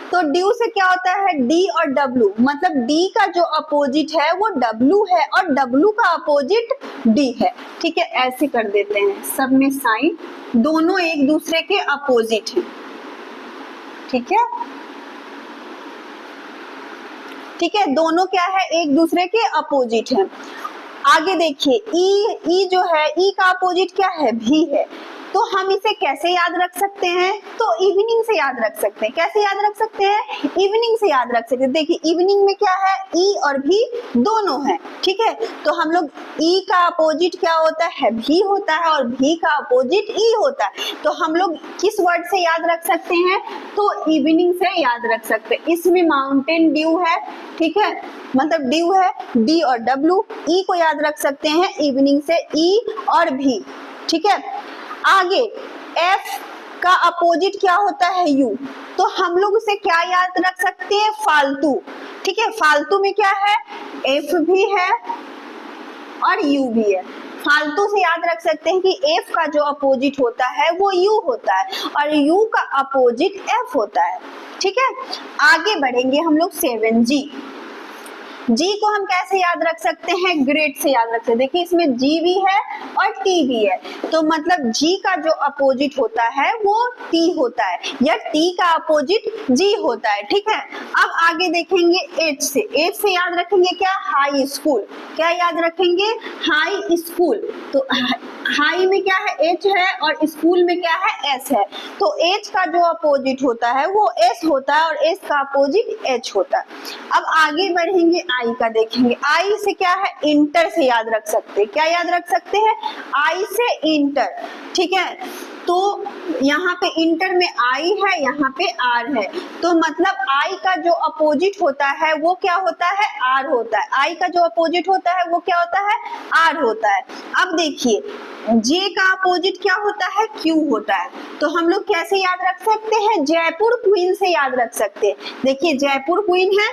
तो ड्यू से क्या होता है, D और W, मतलब D का जो अपोजिट है वो W है और W का अपोजिट D है, ठीक है। ऐसे कर देते हैं, सब में साइन, दोनों एक दूसरे के अपोजिट हैं, ठीक है, ठीक है। दोनों क्या है, एक दूसरे के अपोजिट हैं। आगे देखिए ई जो है, ई का अपोजिट क्या है, भी है। तो हम इसे कैसे याद रख सकते हैं, तो इवनिंग से याद रख सकते हैं। कैसे याद रख सकते हैं, इवनिंग से याद रख सकते हैं। देखिए इवनिंग में क्या है, ई और भी दोनों है, ठीक है। तो हम लोग ई का अपोजिट क्या होता है, भी होता है, और भी का अपोजिट ई होता है। तो हम लोग किस वर्ड से याद रख सकते हैं, तो इवनिंग से याद रख सकते हैं। इसमें माउंटेन ड्यू है, ठीक है, मतलब ड्यू है, डी और डब्ल्यू। ई को याद रख सकते हैं इवनिंग से, ई और भी, ठीक है। आगे एफ का अपोजिट क्या होता है, यू। तो हम लोग उसे क्या याद रख सकते हैं, फालतू, ठीक है। फालतू में क्या है, एफ भी है और यू भी है। फालतू से याद रख सकते हैं कि एफ का जो अपोजिट होता है वो यू होता है और यू का अपोजिट एफ होता है, ठीक है। आगे बढ़ेंगे हम लोग 7G। जी को हम कैसे याद रख सकते हैं, ग्रेट से याद रख सकते हैं। देखिए इसमें जी भी है और टी भी है, तो मतलब जी का जो अपोजिट होता है वो टी होता है, या टी का अपोजिट जी होता है। ठीक है, अब आगे देखेंगे एच से याद रखेंगे क्या, हाई स्कूल। क्या याद रखेंगे, हाई स्कूल। तो हाई में क्या है, एच है, और स्कूल में क्या है, एस है। तो एच का जो अपोजिट होता है वो एस होता है, और एस का अपोजिट एच होता है। अब आगे बढ़ेंगे, आई का देखेंगे। आई से क्या है, इंटर से याद रख सकते हैं। क्या याद रख सकते हैं, आई से इंटर। ठीक है, तो यहाँ पे इंटर में आई है, यहाँ पे आर है, तो मतलब आई का जो अपोजिट होता है वो क्या होता है, आर होता है। आई का जो अपोजिट होता है वो क्या होता है, आर होता है। अब देखिए जे का अपोजिट क्या होता है, क्यू होता है। तो हम लोग कैसे याद रख सकते हैं, जयपुर क्वीन से याद रख सकते हैं। देखिए जयपुर क्वीन है,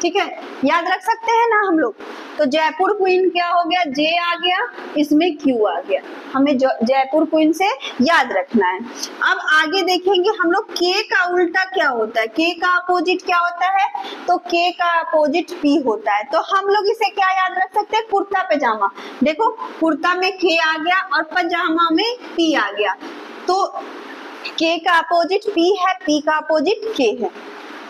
ठीक है, याद रख सकते हैं ना हम लोग। तो जयपुर क्वीन क्या हो गया, जे आ गया, इसमें क्यू आ गया। हमें जयपुर क्वीन से याद रखना है। अब आगे देखेंगे हम लोग, के का उल्टा क्या होता है, के का अपोजिट क्या होता है, तो के का अपोजिट पी होता है। तो हम लोग इसे क्या याद रख सकते हैं, कुर्ता पैजामा। देखो कुर्ता में के आ गया और पैजामा में पी आ गया, तो के का अपोजिट पी है, पी का अपोजिट के है।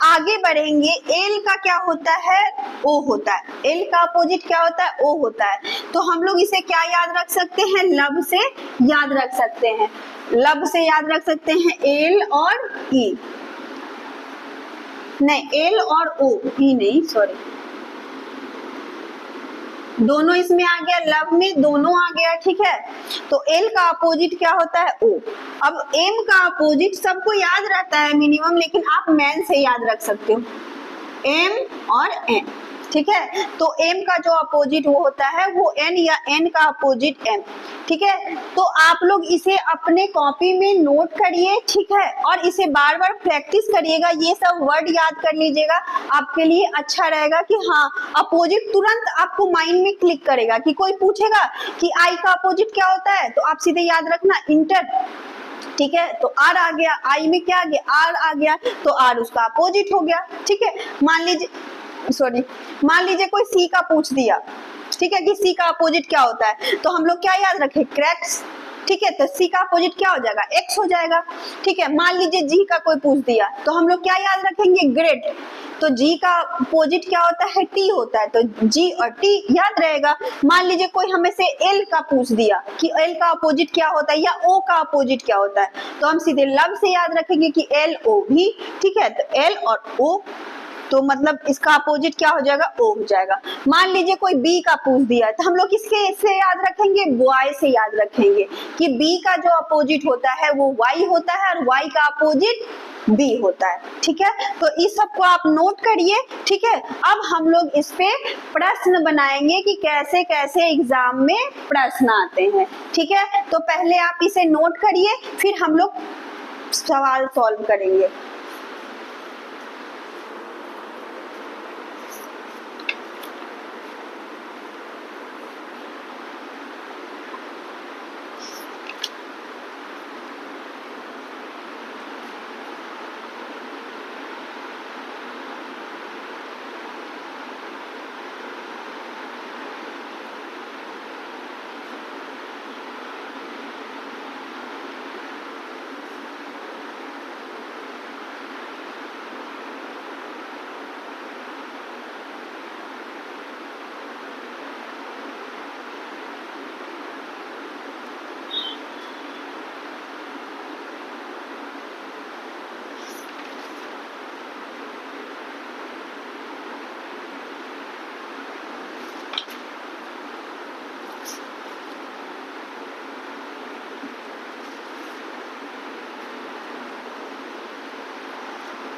आगे बढ़ेंगे, एल का क्या होता है, ओ होता है। एल का अपोजिट क्या होता है, ओ होता है। तो हम लोग इसे क्या याद रख सकते हैं, लब से याद रख सकते हैं। लब से याद रख सकते हैं एल और ई, नहीं एल और ओ, ई नहीं, सॉरी, दोनों इसमें आ गया, लव में दोनों आ गया। ठीक है, तो एल का अपोजिट क्या होता है, ओ। अब एम का अपोजिट सबको याद रहता है मिनिमम, लेकिन आप मैन से याद रख सकते हो, एम और एन। ठीक है, तो एम का जो अपोजिट वो होता है वो एन, या एन का अपोजिट एम। ठीक है, तो आप लोग इसे अपने कॉपी में नोट करिए। ठीक है, और इसे बार बार प्रैक्टिस करिएगा, ये सब वर्ड याद कर लीजिएगा, आपके लिए अच्छा रहेगा कि हाँ अपोजिट तुरंत आपको माइंड में क्लिक करेगा। कि कोई पूछेगा कि आई का अपोजिट क्या होता है, तो आप सीधे याद रखना इंटर। ठीक है, तो आर आ गया, आई में क्या आ गया, आर आ गया, तो आर उसका अपोजिट हो गया। ठीक है, मान लीजिए कोई सी का पूछ दिया, ठीक है, कि सी का अपोजिट क्या होता है, तो हम लोग क्या याद रखें, क्रैक्स। ठीक है, तो सी का अपोजिट क्या हो जाएगा, एक्स हो जाएगा। ठीक है, मान लीजिए जी का कोई पूछ दिया, तो हम लोग क्या याद रखेंगे, ग्रेट। तो जी का अपोजिट क्या होता है, टी होता है, तो जी और टी याद रहेगा। मान लीजिए कोई हमें से एल का पूछ दिया कि एल का अपोजिट क्या होता है, या ओ का अपोजिट क्या होता है, तो हम सीधे लब से याद रखेंगे कि एल ओ भी। ठीक है, तो एल और ओ, तो मतलब इसका अपोजिट क्या हो जाएगा, ओ हो जाएगा। मान लीजिए कोई बी का पूछ दिया, तो हम लोग किसके से याद रखेंगे, बॉय से याद रखेंगे कि बी का जो अपोजिट होता है वो वाई होता है, और वाई का अपोजिट बी होता है। ठीक है, तो इस सबको आप नोट करिए। ठीक है, अब हम लोग इस पे प्रश्न बनाएंगे कि कैसे कैसे एग्जाम में प्रश्न आते हैं। ठीक है, तो पहले आप इसे नोट करिए, फिर हम लोग सवाल सॉल्व करेंगे।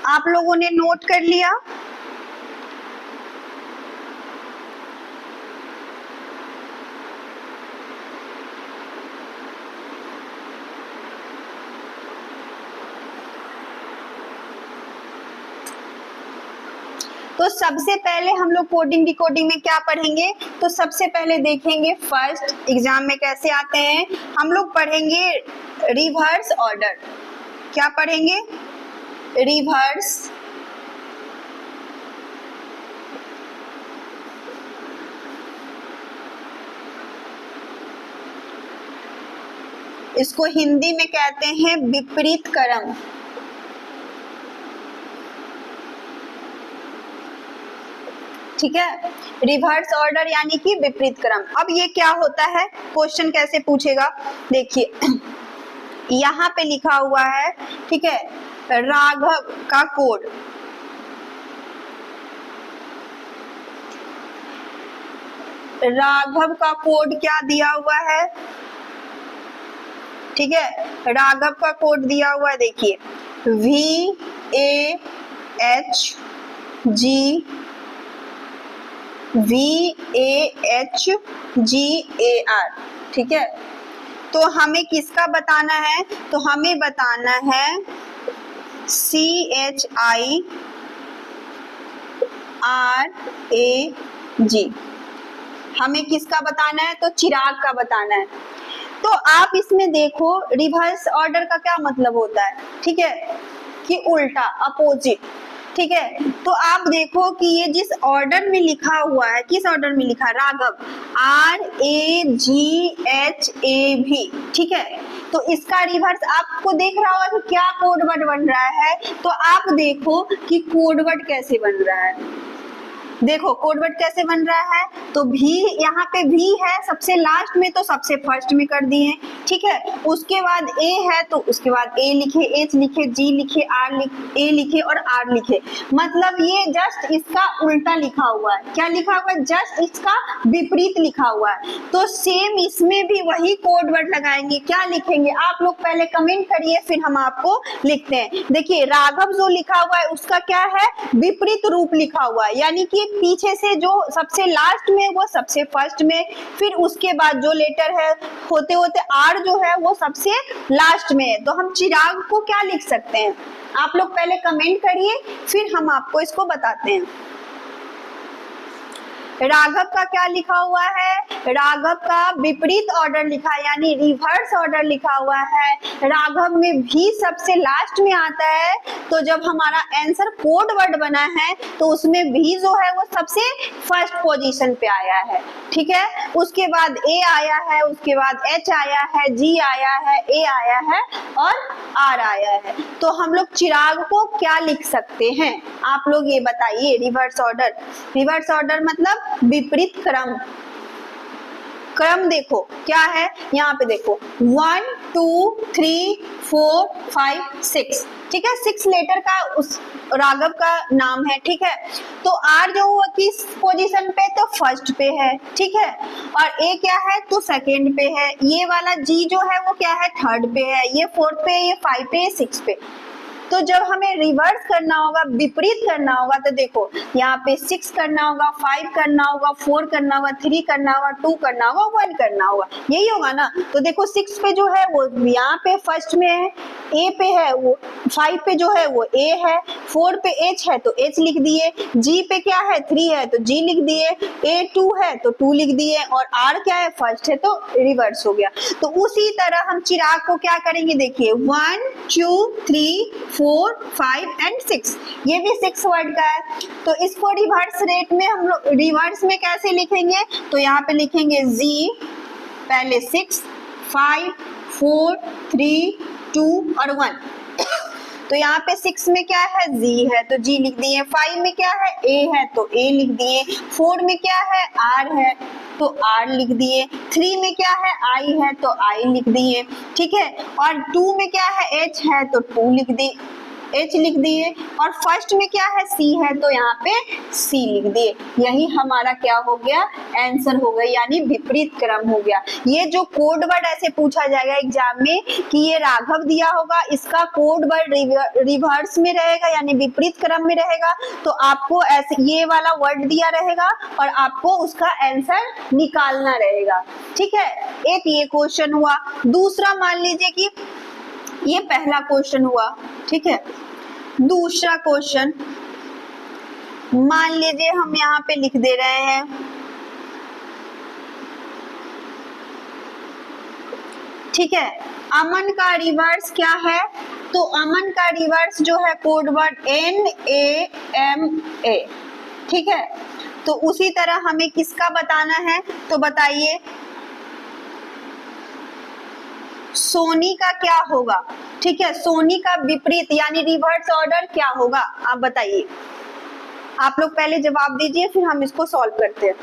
आप लोगों ने नोट कर लिया? तो सबसे पहले हम लोग कोडिंग डिकोडिंग में क्या पढ़ेंगे, तो सबसे पहले देखेंगे फर्स्ट एग्जाम में कैसे आते हैं। हम लोग पढ़ेंगे रिवर्स ऑर्डर। क्या पढ़ेंगे, रिवर्स इसको हिंदी में कहते हैं विपरीत क्रम। ठीक है, रिवर्स ऑर्डर यानी कि विपरीत क्रम। अब ये क्या होता है, क्वेश्चन कैसे पूछेगा, देखिए यहाँ पे लिखा हुआ है, ठीक है, राघव का कोड, राघव का कोड क्या दिया हुआ है, ठीक है, राघव का कोड दिया हुआ है, देखिए VAHGAR, ठीक है। तो हमें किसका बताना है, तो हमें बताना है CHIRAG, हमें किसका बताना है, तो चिराग का बताना है। तो आप इसमें देखो रिवर्स ऑर्डर का क्या मतलब होता है, ठीक है, कि उल्टा, अपोजिट, ठीक है। तो आप देखो कि ये जिस ऑर्डर में लिखा हुआ है, किस ऑर्डर में लिखा है, राघव, RAGHAV, ठीक है। तो इसका रिवर्स आपको देख रहा होगा कि क्या कोडवर्ड बन रहा है, तो आप देखो कि कोडवर्ड कैसे बन रहा है, देखो कोडवर्ड कैसे बन रहा है, तो भी यहाँ पे भी है सबसे लास्ट में, तो सबसे फर्स्ट में कर दिए, ठीक है। उसके बाद ए है तो उसके बाद ए लिखे, एच लिखे, जी लिखे, आर लिखे, ए लिखे और आर लिखे, मतलब ये जस्ट इसका उल्टा लिखा हुआ है। क्या लिखा हुआ है, जस्ट इसका विपरीत लिखा हुआ है। तो सेम इसमें भी वही कोडवर्ड लगाएंगे, क्या लिखेंगे आप लोग पहले कमेंट करिए, फिर हम आपको लिखते हैं। देखिए राघव जो लिखा हुआ है उसका क्या है, विपरीत रूप लिखा हुआ है, यानी कि पीछे से जो सबसे लास्ट में वो सबसे फर्स्ट में, फिर उसके बाद जो लेटर है होते होते आर जो है वो सबसे लास्ट में है। तो हम चिराग को क्या लिख सकते हैं, आप लोग पहले कमेंट करिए, फिर हम आपको इसको बताते हैं। राघव का क्या लिखा हुआ है, राघव का विपरीत ऑर्डर लिखा है, यानी रिवर्स ऑर्डर लिखा हुआ है। राघव में भी सबसे लास्ट में आता है, तो जब हमारा आंसर कोड वर्ड बना है तो उसमें भी जो है वो सबसे फर्स्ट पोजीशन पे आया है, ठीक है। उसके बाद ए आया है, उसके बाद एच आया है, जी आया है, ए आया है और आर आया है। तो हम लोग चिराग को क्या लिख सकते हैं, आप लोग ये बताइए। रिवर्स ऑर्डर, रिवर्स ऑर्डर मतलब विपरीत क्रम। क्रम देखो क्या है, यहाँ पे देखो 1 2 3 4 5 6, ठीक है, 6 लेटर का उस राघव का नाम है, ठीक है। तो आर जो हुआ किस पोजीशन पे, तो फर्स्ट पे है, ठीक है। और ए क्या है, तो सेकंड पे है। ये वाला जी जो है वो क्या है, थर्ड पे है। ये फोर्थ पे, ये 5 पे, 6 पे। तो जब हमें रिवर्स करना होगा, विपरीत करना होगा, तो देखो यहाँ पे 6 करना होगा, 5 करना होगा, 4 करना होगा, 3 करना होगा, 2 करना होगा, 1 करना होगा, यही होगा ना। तो देखो 6 पे जो है वो यहाँ पे फर्स्ट में है, ए पे है वो, 5 पे जो है वो ए है, 4 पे एच है तो एच लिख दिए, जी पे क्या है 3 है तो जी लिख दिए, ए 2 है तो 2 लिख दिए, और आर क्या है फर्स्ट है तो रिवर्स हो गया। तो उसी तरह हम चिराग को क्या करेंगे, देखिए 1 2 3 4 5 एंड 6, ये भी 6 वर्ड का है। तो इसको रिवर्स रेट में हम लोग रिवर्स में कैसे लिखेंगे, तो यहाँ पे लिखेंगे जी, पहले 6 5 4 3 2 और 1। तो यहाँ पे 6 में क्या है, जी है तो जी लिख दिए, 5 में क्या है, ए है तो ए लिख दिए, 4 में क्या है, आर है तो आर लिख दिए, 3 में क्या है, आई है तो आई लिख दिए, ठीक है। और 2 में क्या है, एच है तो 2 लिख दिए, एच लिख दिए, और फर्स्ट में क्या है, सी है तो यहाँ पे सी लिख दिए। यही हमारा क्या हो गया, आंसर हो गया, यानी विपरीत क्रम हो गया। ये जो कोड वर्ड ऐसे पूछा जाएगा एग्जाम में कि ये राघव दिया होगा, इसका कोड वर्ड रिवर्स में रहेगा यानी विपरीत क्रम में रहेगा, तो आपको ऐसे ये वाला वर्ड दिया रहेगा और आपको उसका आंसर निकालना रहेगा, ठीक है। एक ये क्वेश्चन हुआ। दूसरा मान लीजिए कि ये पहला क्वेश्चन हुआ, ठीक है। दूसरा क्वेश्चन मान लीजिए हम यहाँ पे लिख दे रहे हैं, ठीक है। अमन का रिवर्स क्या है, तो अमन का रिवर्स जो है कोड वर्ड NAMA, ठीक है। तो उसी तरह हमें किसका बताना है, तो बताइए। सोनी का क्या होगा? ठीक है, सोनी का विपरीत यानी रिवर्स ऑर्डर क्या होगा? आप बताइए। आप लोग पहले जवाब दीजिए, फिर हम इसको सॉल्व करते हैं।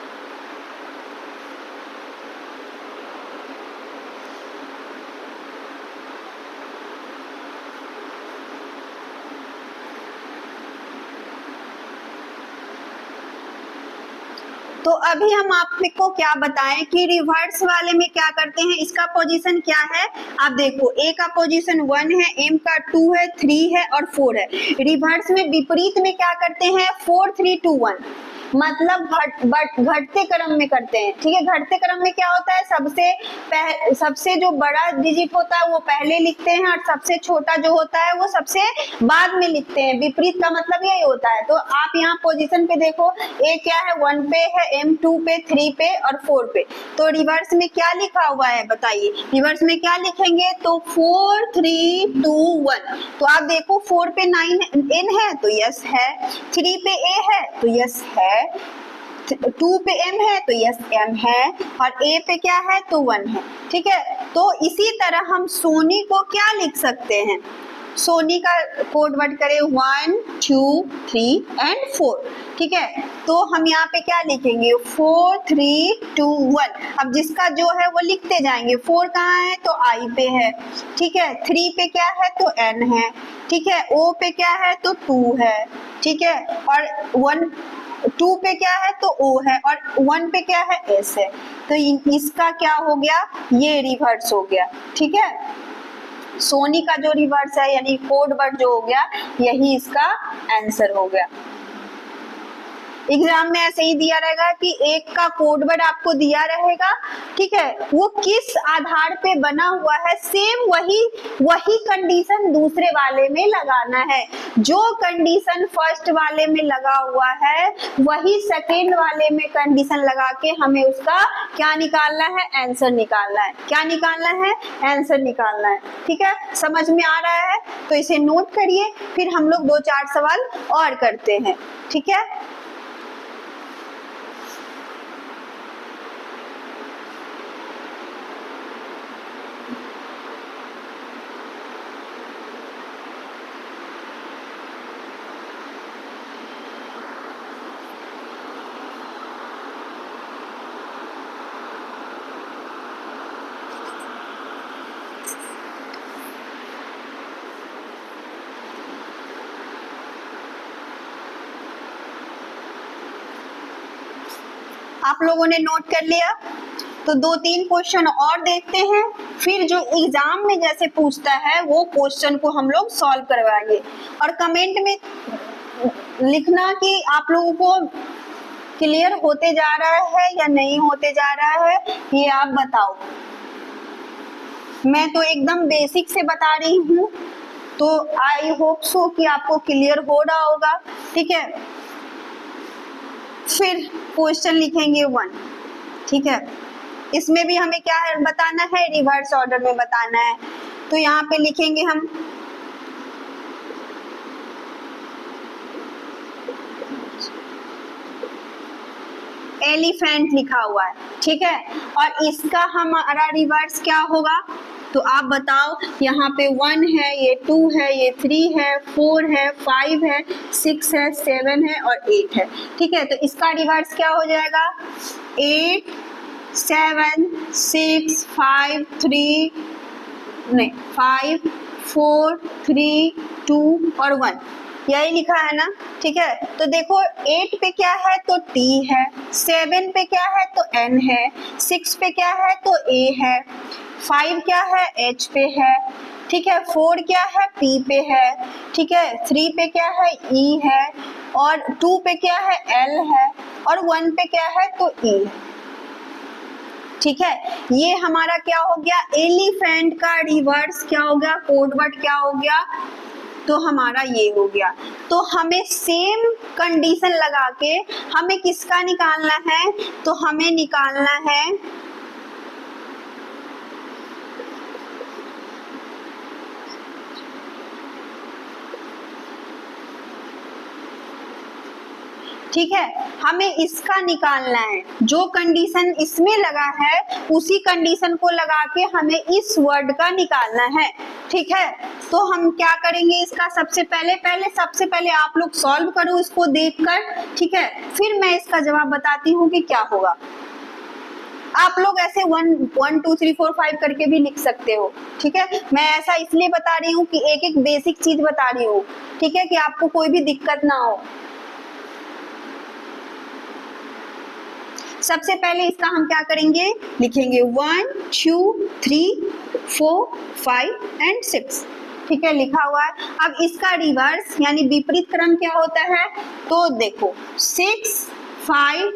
तो अभी हम आपको क्या बताएं कि रिवर्स वाले में क्या करते हैं, इसका पोजीशन क्या है। आप देखो, ए का पोजीशन 1 है, एम का 2 है, 3 है और 4 है। रिवर्स में विपरीत में क्या करते हैं, 4 3 2 1, मतलब घटते क्रम में करते हैं। ठीक है, घटते क्रम में क्या होता है, सबसे जो बड़ा डिजिट होता है वो पहले लिखते हैं और सबसे छोटा जो होता है वो सबसे बाद में लिखते हैं। विपरीत का मतलब यही होता है। तो आप यहाँ पोजीशन पे देखो, ए क्या है, 1 पे है, एम 2 पे, 3 पे और 4 पे। तो रिवर्स में क्या लिखा हुआ है बताइए, रिवर्स में क्या लिखेंगे, तो 4 3 2 1। तो आप देखो 4 पे 9 एन है तो यस है, 3 पे ए है तो यस है, 2 पे एम है तो यस एम है और ए पे क्या है तो 1 है। ठीक है, तो इसी तरह हम सोनी को क्या लिख सकते हैं, सोनी का कोड वर्ड करें 1 2 3 एंड 4। ठीक है, तो हम यहाँ पे क्या लिखेंगे, 4 3 2 1। अब जिसका जो है वो लिखते जाएंगे। 4 कहाँ है तो आई पे है। ठीक है, 3 पे क्या है तो एन है। ठीक है, ओ पे क्या है तो 2 है। ठीक है, और 2 पे क्या है तो ओ है और 1 पे क्या है एस है। तो इसका क्या हो गया, ये रिवर्स हो गया। ठीक है, सोनी का जो रिवर्स है यानी कोड वर्ड जो हो गया, यही इसका आंसर हो गया। एग्जाम में ऐसे ही दिया रहेगा कि एक का कोड वर्ड आपको दिया रहेगा। ठीक है, वो किस आधार पे बना हुआ है, सेम वही कंडीशन दूसरे वाले में लगाना है। जो कंडीशन फर्स्ट वाले में लगा हुआ है वही सेकेंड वाले में कंडीशन लगा के हमें उसका क्या निकालना है, आंसर निकालना है। क्या निकालना है, आंसर निकालना है। ठीक है, समझ में आ रहा है तो इसे नोट करिए, फिर हम लोग 2-4 सवाल और करते हैं। ठीक है, आप लोगों ने नोट कर लिया, तो 2-3 क्वेश्चन और देखते हैं, फिर जो एग्जाम में जैसे पूछता है वो क्वेश्चन को हम लोग सॉल्व करवाएंगे। और कमेंट में लिखना कि आप लोगों को क्लियर होते जा रहा है या नहीं होते जा रहा है, ये आप बताओ। मैं तो एकदम बेसिक से बता रही हूँ, तो आई होप सो कि आपको क्लियर हो रहा होगा। ठीक है, फिर क्वेश्चन लिखेंगे 1। ठीक है, इसमें भी हमें क्या है बताना है, रिवर्स ऑर्डर में बताना है। तो यहाँ पे लिखेंगे हम एलिफेंट लिखा हुआ है। ठीक है, और इसका हमारा रिवर्स क्या होगा, तो आप बताओ। यहाँ पे 1 है, ये 2 है, ये 3 है, 4 है, 5 है, 6 है, 7 है और 8 है। ठीक है, तो इसका रिवर्स क्या हो जाएगा, 8 7 6 5 3 नहीं 5 4 3 2 और 1, यही लिखा है ना। ठीक है, तो देखो 8 पे क्या है तो T है, 7 पे क्या है तो N है, 6 पे क्या है तो A है, 5 क्या है H पे है। ठीक है, 4 क्या है P पे है। ठीक है, 3 पे क्या है E है और 2 पे क्या है L है और 1 पे क्या है तो E है। ठीक है, ये हमारा क्या हो गया, एलिफेंट का रिवर्स क्या हो गया, कोड वर्ड क्या हो गया, तो हमारा ये हो गया। तो हमें सेम कंडीशन लगा के हमें किसका निकालना है, तो हमें निकालना है ठीक है, हमें इसका निकालना है, जो कंडीशन इसमें लगा है उसी कंडीशन को लगा के हमें इस वर्ड का निकालना है। ठीक है, तो हम क्या करेंगे इसका, सबसे पहले आप लोग सॉल्व करो इसको देखकर। ठीक है, फिर मैं इसका जवाब बताती हूँ कि क्या होगा। आप लोग ऐसे 1 2 3 4 5 करके भी लिख सकते हो। ठीक है, मैं ऐसा इसलिए बता रही हूँ कि एक एक बेसिक चीज बता रही हूँ। ठीक है, कि आपको कोई भी दिक्कत ना हो। सबसे पहले इसका हम क्या करेंगे, लिखेंगे 1 2 3 4 5 एंड 6। ठीक है, लिखा हुआ है। अब इसका रिवर्स यानी विपरीत क्रम क्या होता है, तो देखो 6 5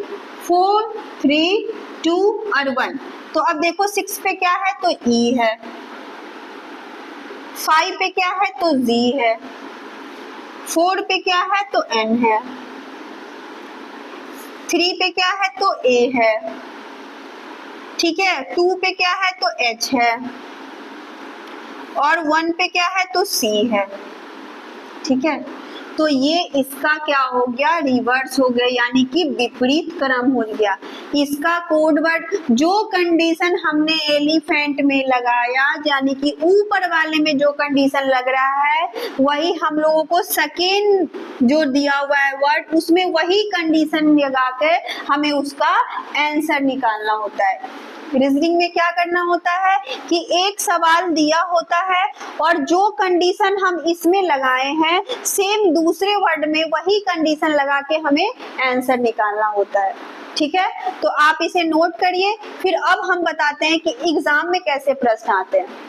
4 3 2 और 1। तो अब देखो 6 पे क्या है, तो ई है, 5 पे क्या है, तो जी है, 4 पे क्या है, तो एन है, 3 पे क्या है, तो ए है। ठीक है, 2 पे क्या है, तो एच है, और 1 पे क्या है, तो सी है। ठीक है, तो ये इसका क्या हो गया, रिवर्स हो गया, यानी कि विपरीत क्रम हो गया। इसका कोड वर्ड जो कंडीशन हमने एलिफेंट में लगाया, यानी कि ऊपर वाले में जो कंडीशन लग रहा है वही हम लोगों को सेकेंड जो दिया हुआ है वर्ड उसमें वही कंडीशन लगा के हमें उसका आंसर निकालना होता है। रीजनिंग में क्या करना होता है कि एक सवाल दिया होता है और जो कंडीशन हम इसमें लगाए हैं सेम दूसरे वर्ड में वही कंडीशन लगा के हमें आंसर निकालना होता है। ठीक है, तो आप इसे नोट करिए, फिर अब हम बताते हैं कि एग्जाम में कैसे प्रश्न आते हैं।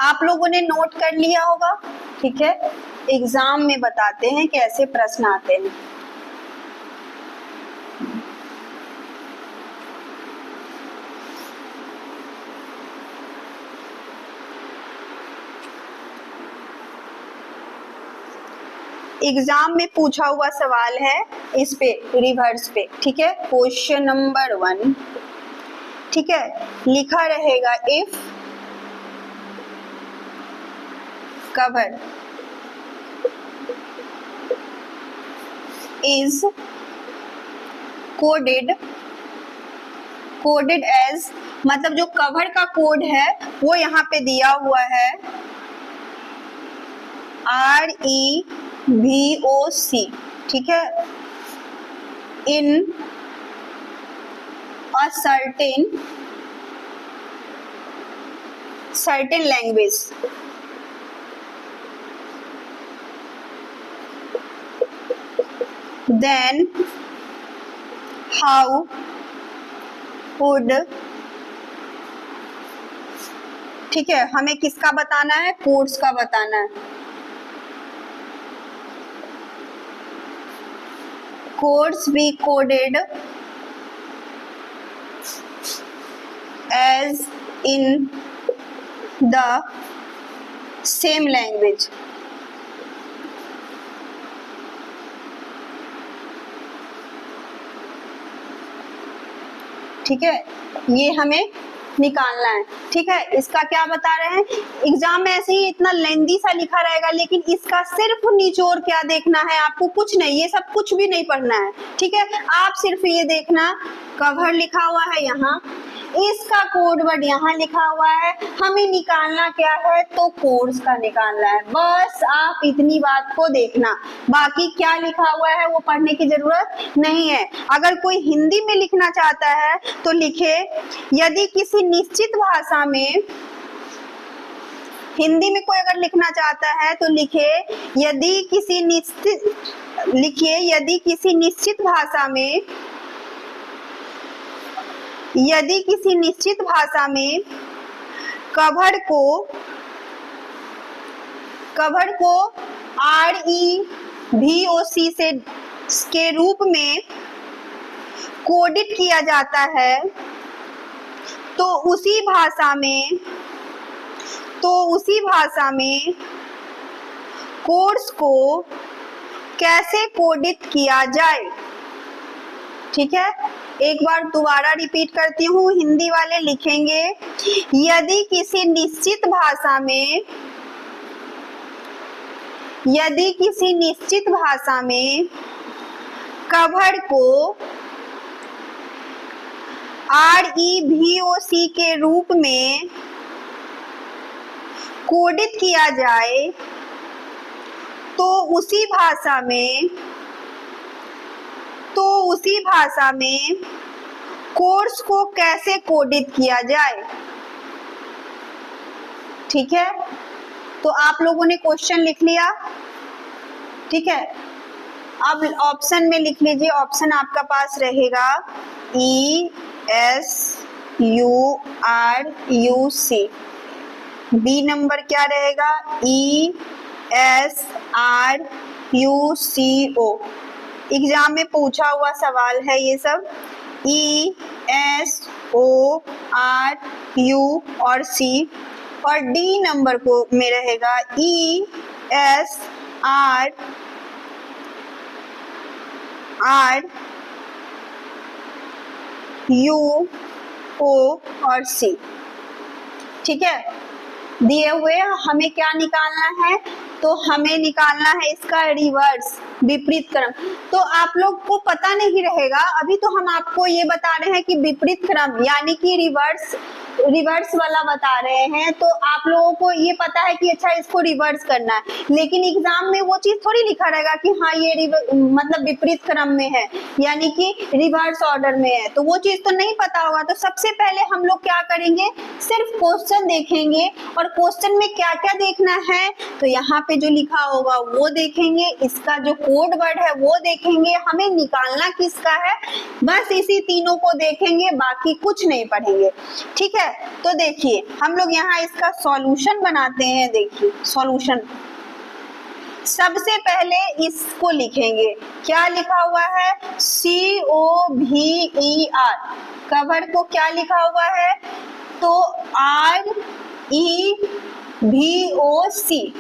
आप लोगों ने नोट कर लिया होगा। ठीक है, एग्जाम में बताते हैं कैसे प्रश्न आते हैं। एग्जाम में पूछा हुआ सवाल है इस पे, रिवर्स पे। ठीक है, क्वेश्चन नंबर 1। ठीक है, लिखा रहेगा if cover is coded as, मतलब जो कवर का कोड है वो यहाँ पे दिया हुआ है REVOC। ठीक है, in a certain language, then how would, ठीक है, हमें किसका बताना है, कोड्स का बताना है। Codes be coded as in the same language। ठीक है, ये हमें निकालना है। ठीक है, इसका क्या बता रहे हैं, एग्जाम में ऐसे ही इतना लेंदी सा लिखा रहेगा, लेकिन इसका सिर्फ निचोड़ क्या देखना है आपको, कुछ नहीं, ये सब कुछ भी नहीं पढ़ना है। ठीक है, आप सिर्फ ये देखना, कवर लिखा हुआ है यहाँ, इसका कोड वर्ड यहाँ लिखा हुआ है, हमें निकालना क्या है, तो कोर्स का निकालना है। बस आप इतनी बात को देखना, बाकी क्या लिखा हुआ है वो पढ़ने की जरूरत नहीं है। अगर कोई हिंदी में लिखना चाहता है तो लिखे, यदि किसी निश्चित भाषा में, हिंदी में कोई अगर लिखना चाहता है तो लिखे यदि किसी निश्चित भाषा में, यदि किसी निश्चित भाषा में कवर को REVOC से के रूप में कोडित किया जाता है तो उसी भाषा में तो उसी भाषा में कोर्स को कैसे कोडित किया जाए। ठीक है, एक बार दोबारा रिपीट करती हूँ, हिंदी वाले लिखेंगे, यदि किसी निश्चित भाषा में कवर को REVOC के रूप में कोडित किया जाए तो उसी भाषा में कोर्स को कैसे कोडित किया जाए। ठीक है, तो आप लोगों ने क्वेश्चन लिख लिया। ठीक है, अब ऑप्शन में लिख लीजिए, ऑप्शन आपका पास रहेगा ESURUC, बी नंबर क्या रहेगा ESRUCO। एग्जाम में पूछा हुआ सवाल है ये सब, ESORU और C, और डी नंबर को में रहेगा ESRUO और C। ठीक है, दिए हुए हमें क्या निकालना है, तो हमें निकालना है इसका रिवर्स, विपरीत क्रम। तो आप लोग को पता नहीं रहेगा, अभी तो हम आपको ये बता रहे हैं कि विपरीत क्रम यानी कि रिवर्स वाला बता रहे हैं, तो आप लोगों को ये पता है कि अच्छा इसको रिवर्स करना है, लेकिन एग्जाम में वो चीज थोड़ी लिखा रहेगा कि हाँ ये मतलब विपरीत क्रम में है यानी कि रिवर्स ऑर्डर में है, तो वो चीज तो नहीं पता होगा। तो सबसे पहले हम लोग क्या करेंगे, सिर्फ क्वेश्चन देखेंगे, और क्वेश्चन में क्या क्या देखना है, तो यहाँ पे जो लिखा होगा वो देखेंगे, इसका जो कोड वर्ड है वो देखेंगे, हमें निकालना किसका है, बस इसी तीनों को देखेंगे, बाकी कुछ नहीं पढ़ेंगे। ठीक है, तो देखिए हम लोग यहाँ इसका सॉल्यूशन बनाते हैं। देखिए सॉल्यूशन, सबसे पहले इसको लिखेंगे, क्या लिखा हुआ है COVER, कवर को क्या लिखा हुआ है, तो REVOC।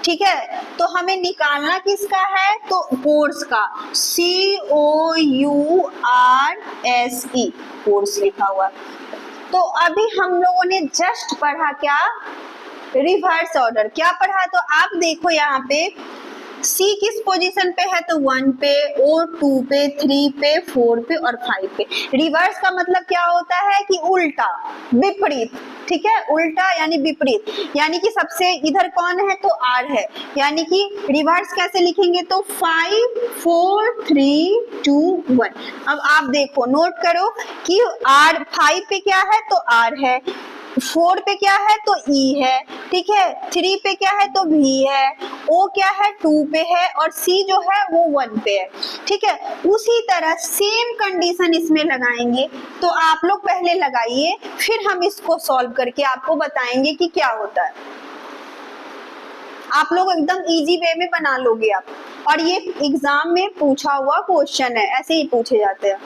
ठीक है, तो हमें निकालना किसका है, तो कोर्स का, COURSE, कोर्स लिखा हुआ। तो अभी हम लोगों ने जस्ट पढ़ा क्या, रिवर्स ऑर्डर। क्या पढ़ा, तो आप देखो यहाँ पे C किस पोजीशन पे है, तो 1 पे, O 2 पे, 3 पे, 4 पे और 5 पे। रिवर्स का मतलब क्या होता है कि उल्टा, विपरीत। ठीक है, उल्टा यानी विपरीत, यानी कि सबसे इधर कौन है, तो R है, यानी कि रिवर्स कैसे लिखेंगे, तो 5 4 3 2 1। अब आप देखो, नोट करो कि R 5 पे क्या है, तो R है, 4 पे क्या है, तो E है। ठीक है, 3 पे क्या है, तो V है, O क्या है, 2 पे है, और C जो है वो 1 पे है। ठीक है, उसी तरह सेम कंडीशन इसमें लगाएंगे, तो आप लोग पहले लगाइए, फिर हम इसको सॉल्व करके आपको बताएंगे कि क्या होता है। आप लोग एकदम इजी वे में बना लोगे आप, और ये एग्जाम में पूछा हुआ क्वेश्चन है, ऐसे ही पूछे जाते हैं।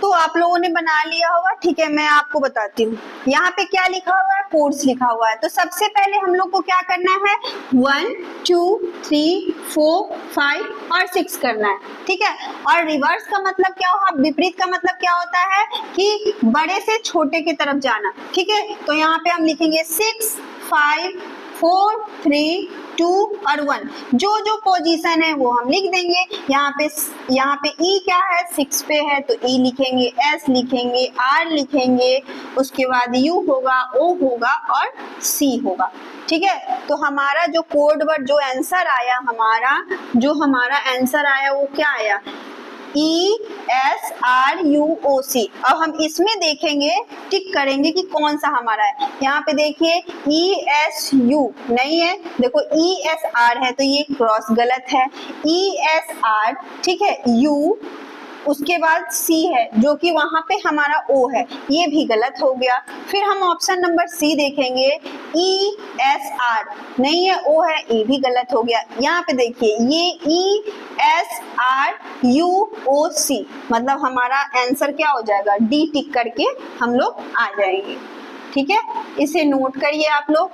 तो आप लोगों ने बना लिया होगा। ठीक है, मैं आपको बताती हूँ, यहाँ पे क्या लिखा हुआ है, कोर्स लिखा हुआ है। तो सबसे पहले हम लोग को क्या करना है, 1 2 3 4 5 और 6 करना है। ठीक है, और रिवर्स का मतलब क्या होगा, विपरीत का मतलब क्या होता है कि बड़े से छोटे की तरफ जाना। ठीक है, तो यहाँ पे हम लिखेंगे 6 5 4 3 2 और 1, जो जो पोजीशन है वो हम लिख देंगे। यहाँ पे E क्या है, 6 पे है, तो E लिखेंगे, S लिखेंगे, R लिखेंगे, उसके बाद U होगा, O होगा और C होगा। ठीक है, तो हमारा जो कोड वर्ड, जो आंसर आया वो क्या आया, ESRUOC। अब हम इसमें देखेंगे, टिक करेंगे कि कौन सा हमारा है। यहाँ पे देखिए ESU नहीं है, देखो ESR है, तो ये क्रॉस गलत है, ESR। ठीक है, U उसके बाद सी है जो कि वहां पे हमारा ओ है, ये भी गलत हो गया। फिर हम ऑप्शन नंबर सी देखेंगे, ई एस आर नहीं है, ओ है, ये भी गलत हो गया। यहाँ पे देखिए ये ई एस आर यू ओ सी, मतलब हमारा आंसर क्या हो जाएगा, डी टिक करके हम लोग आ जाएंगे। ठीक है, इसे नोट करिए आप लोग।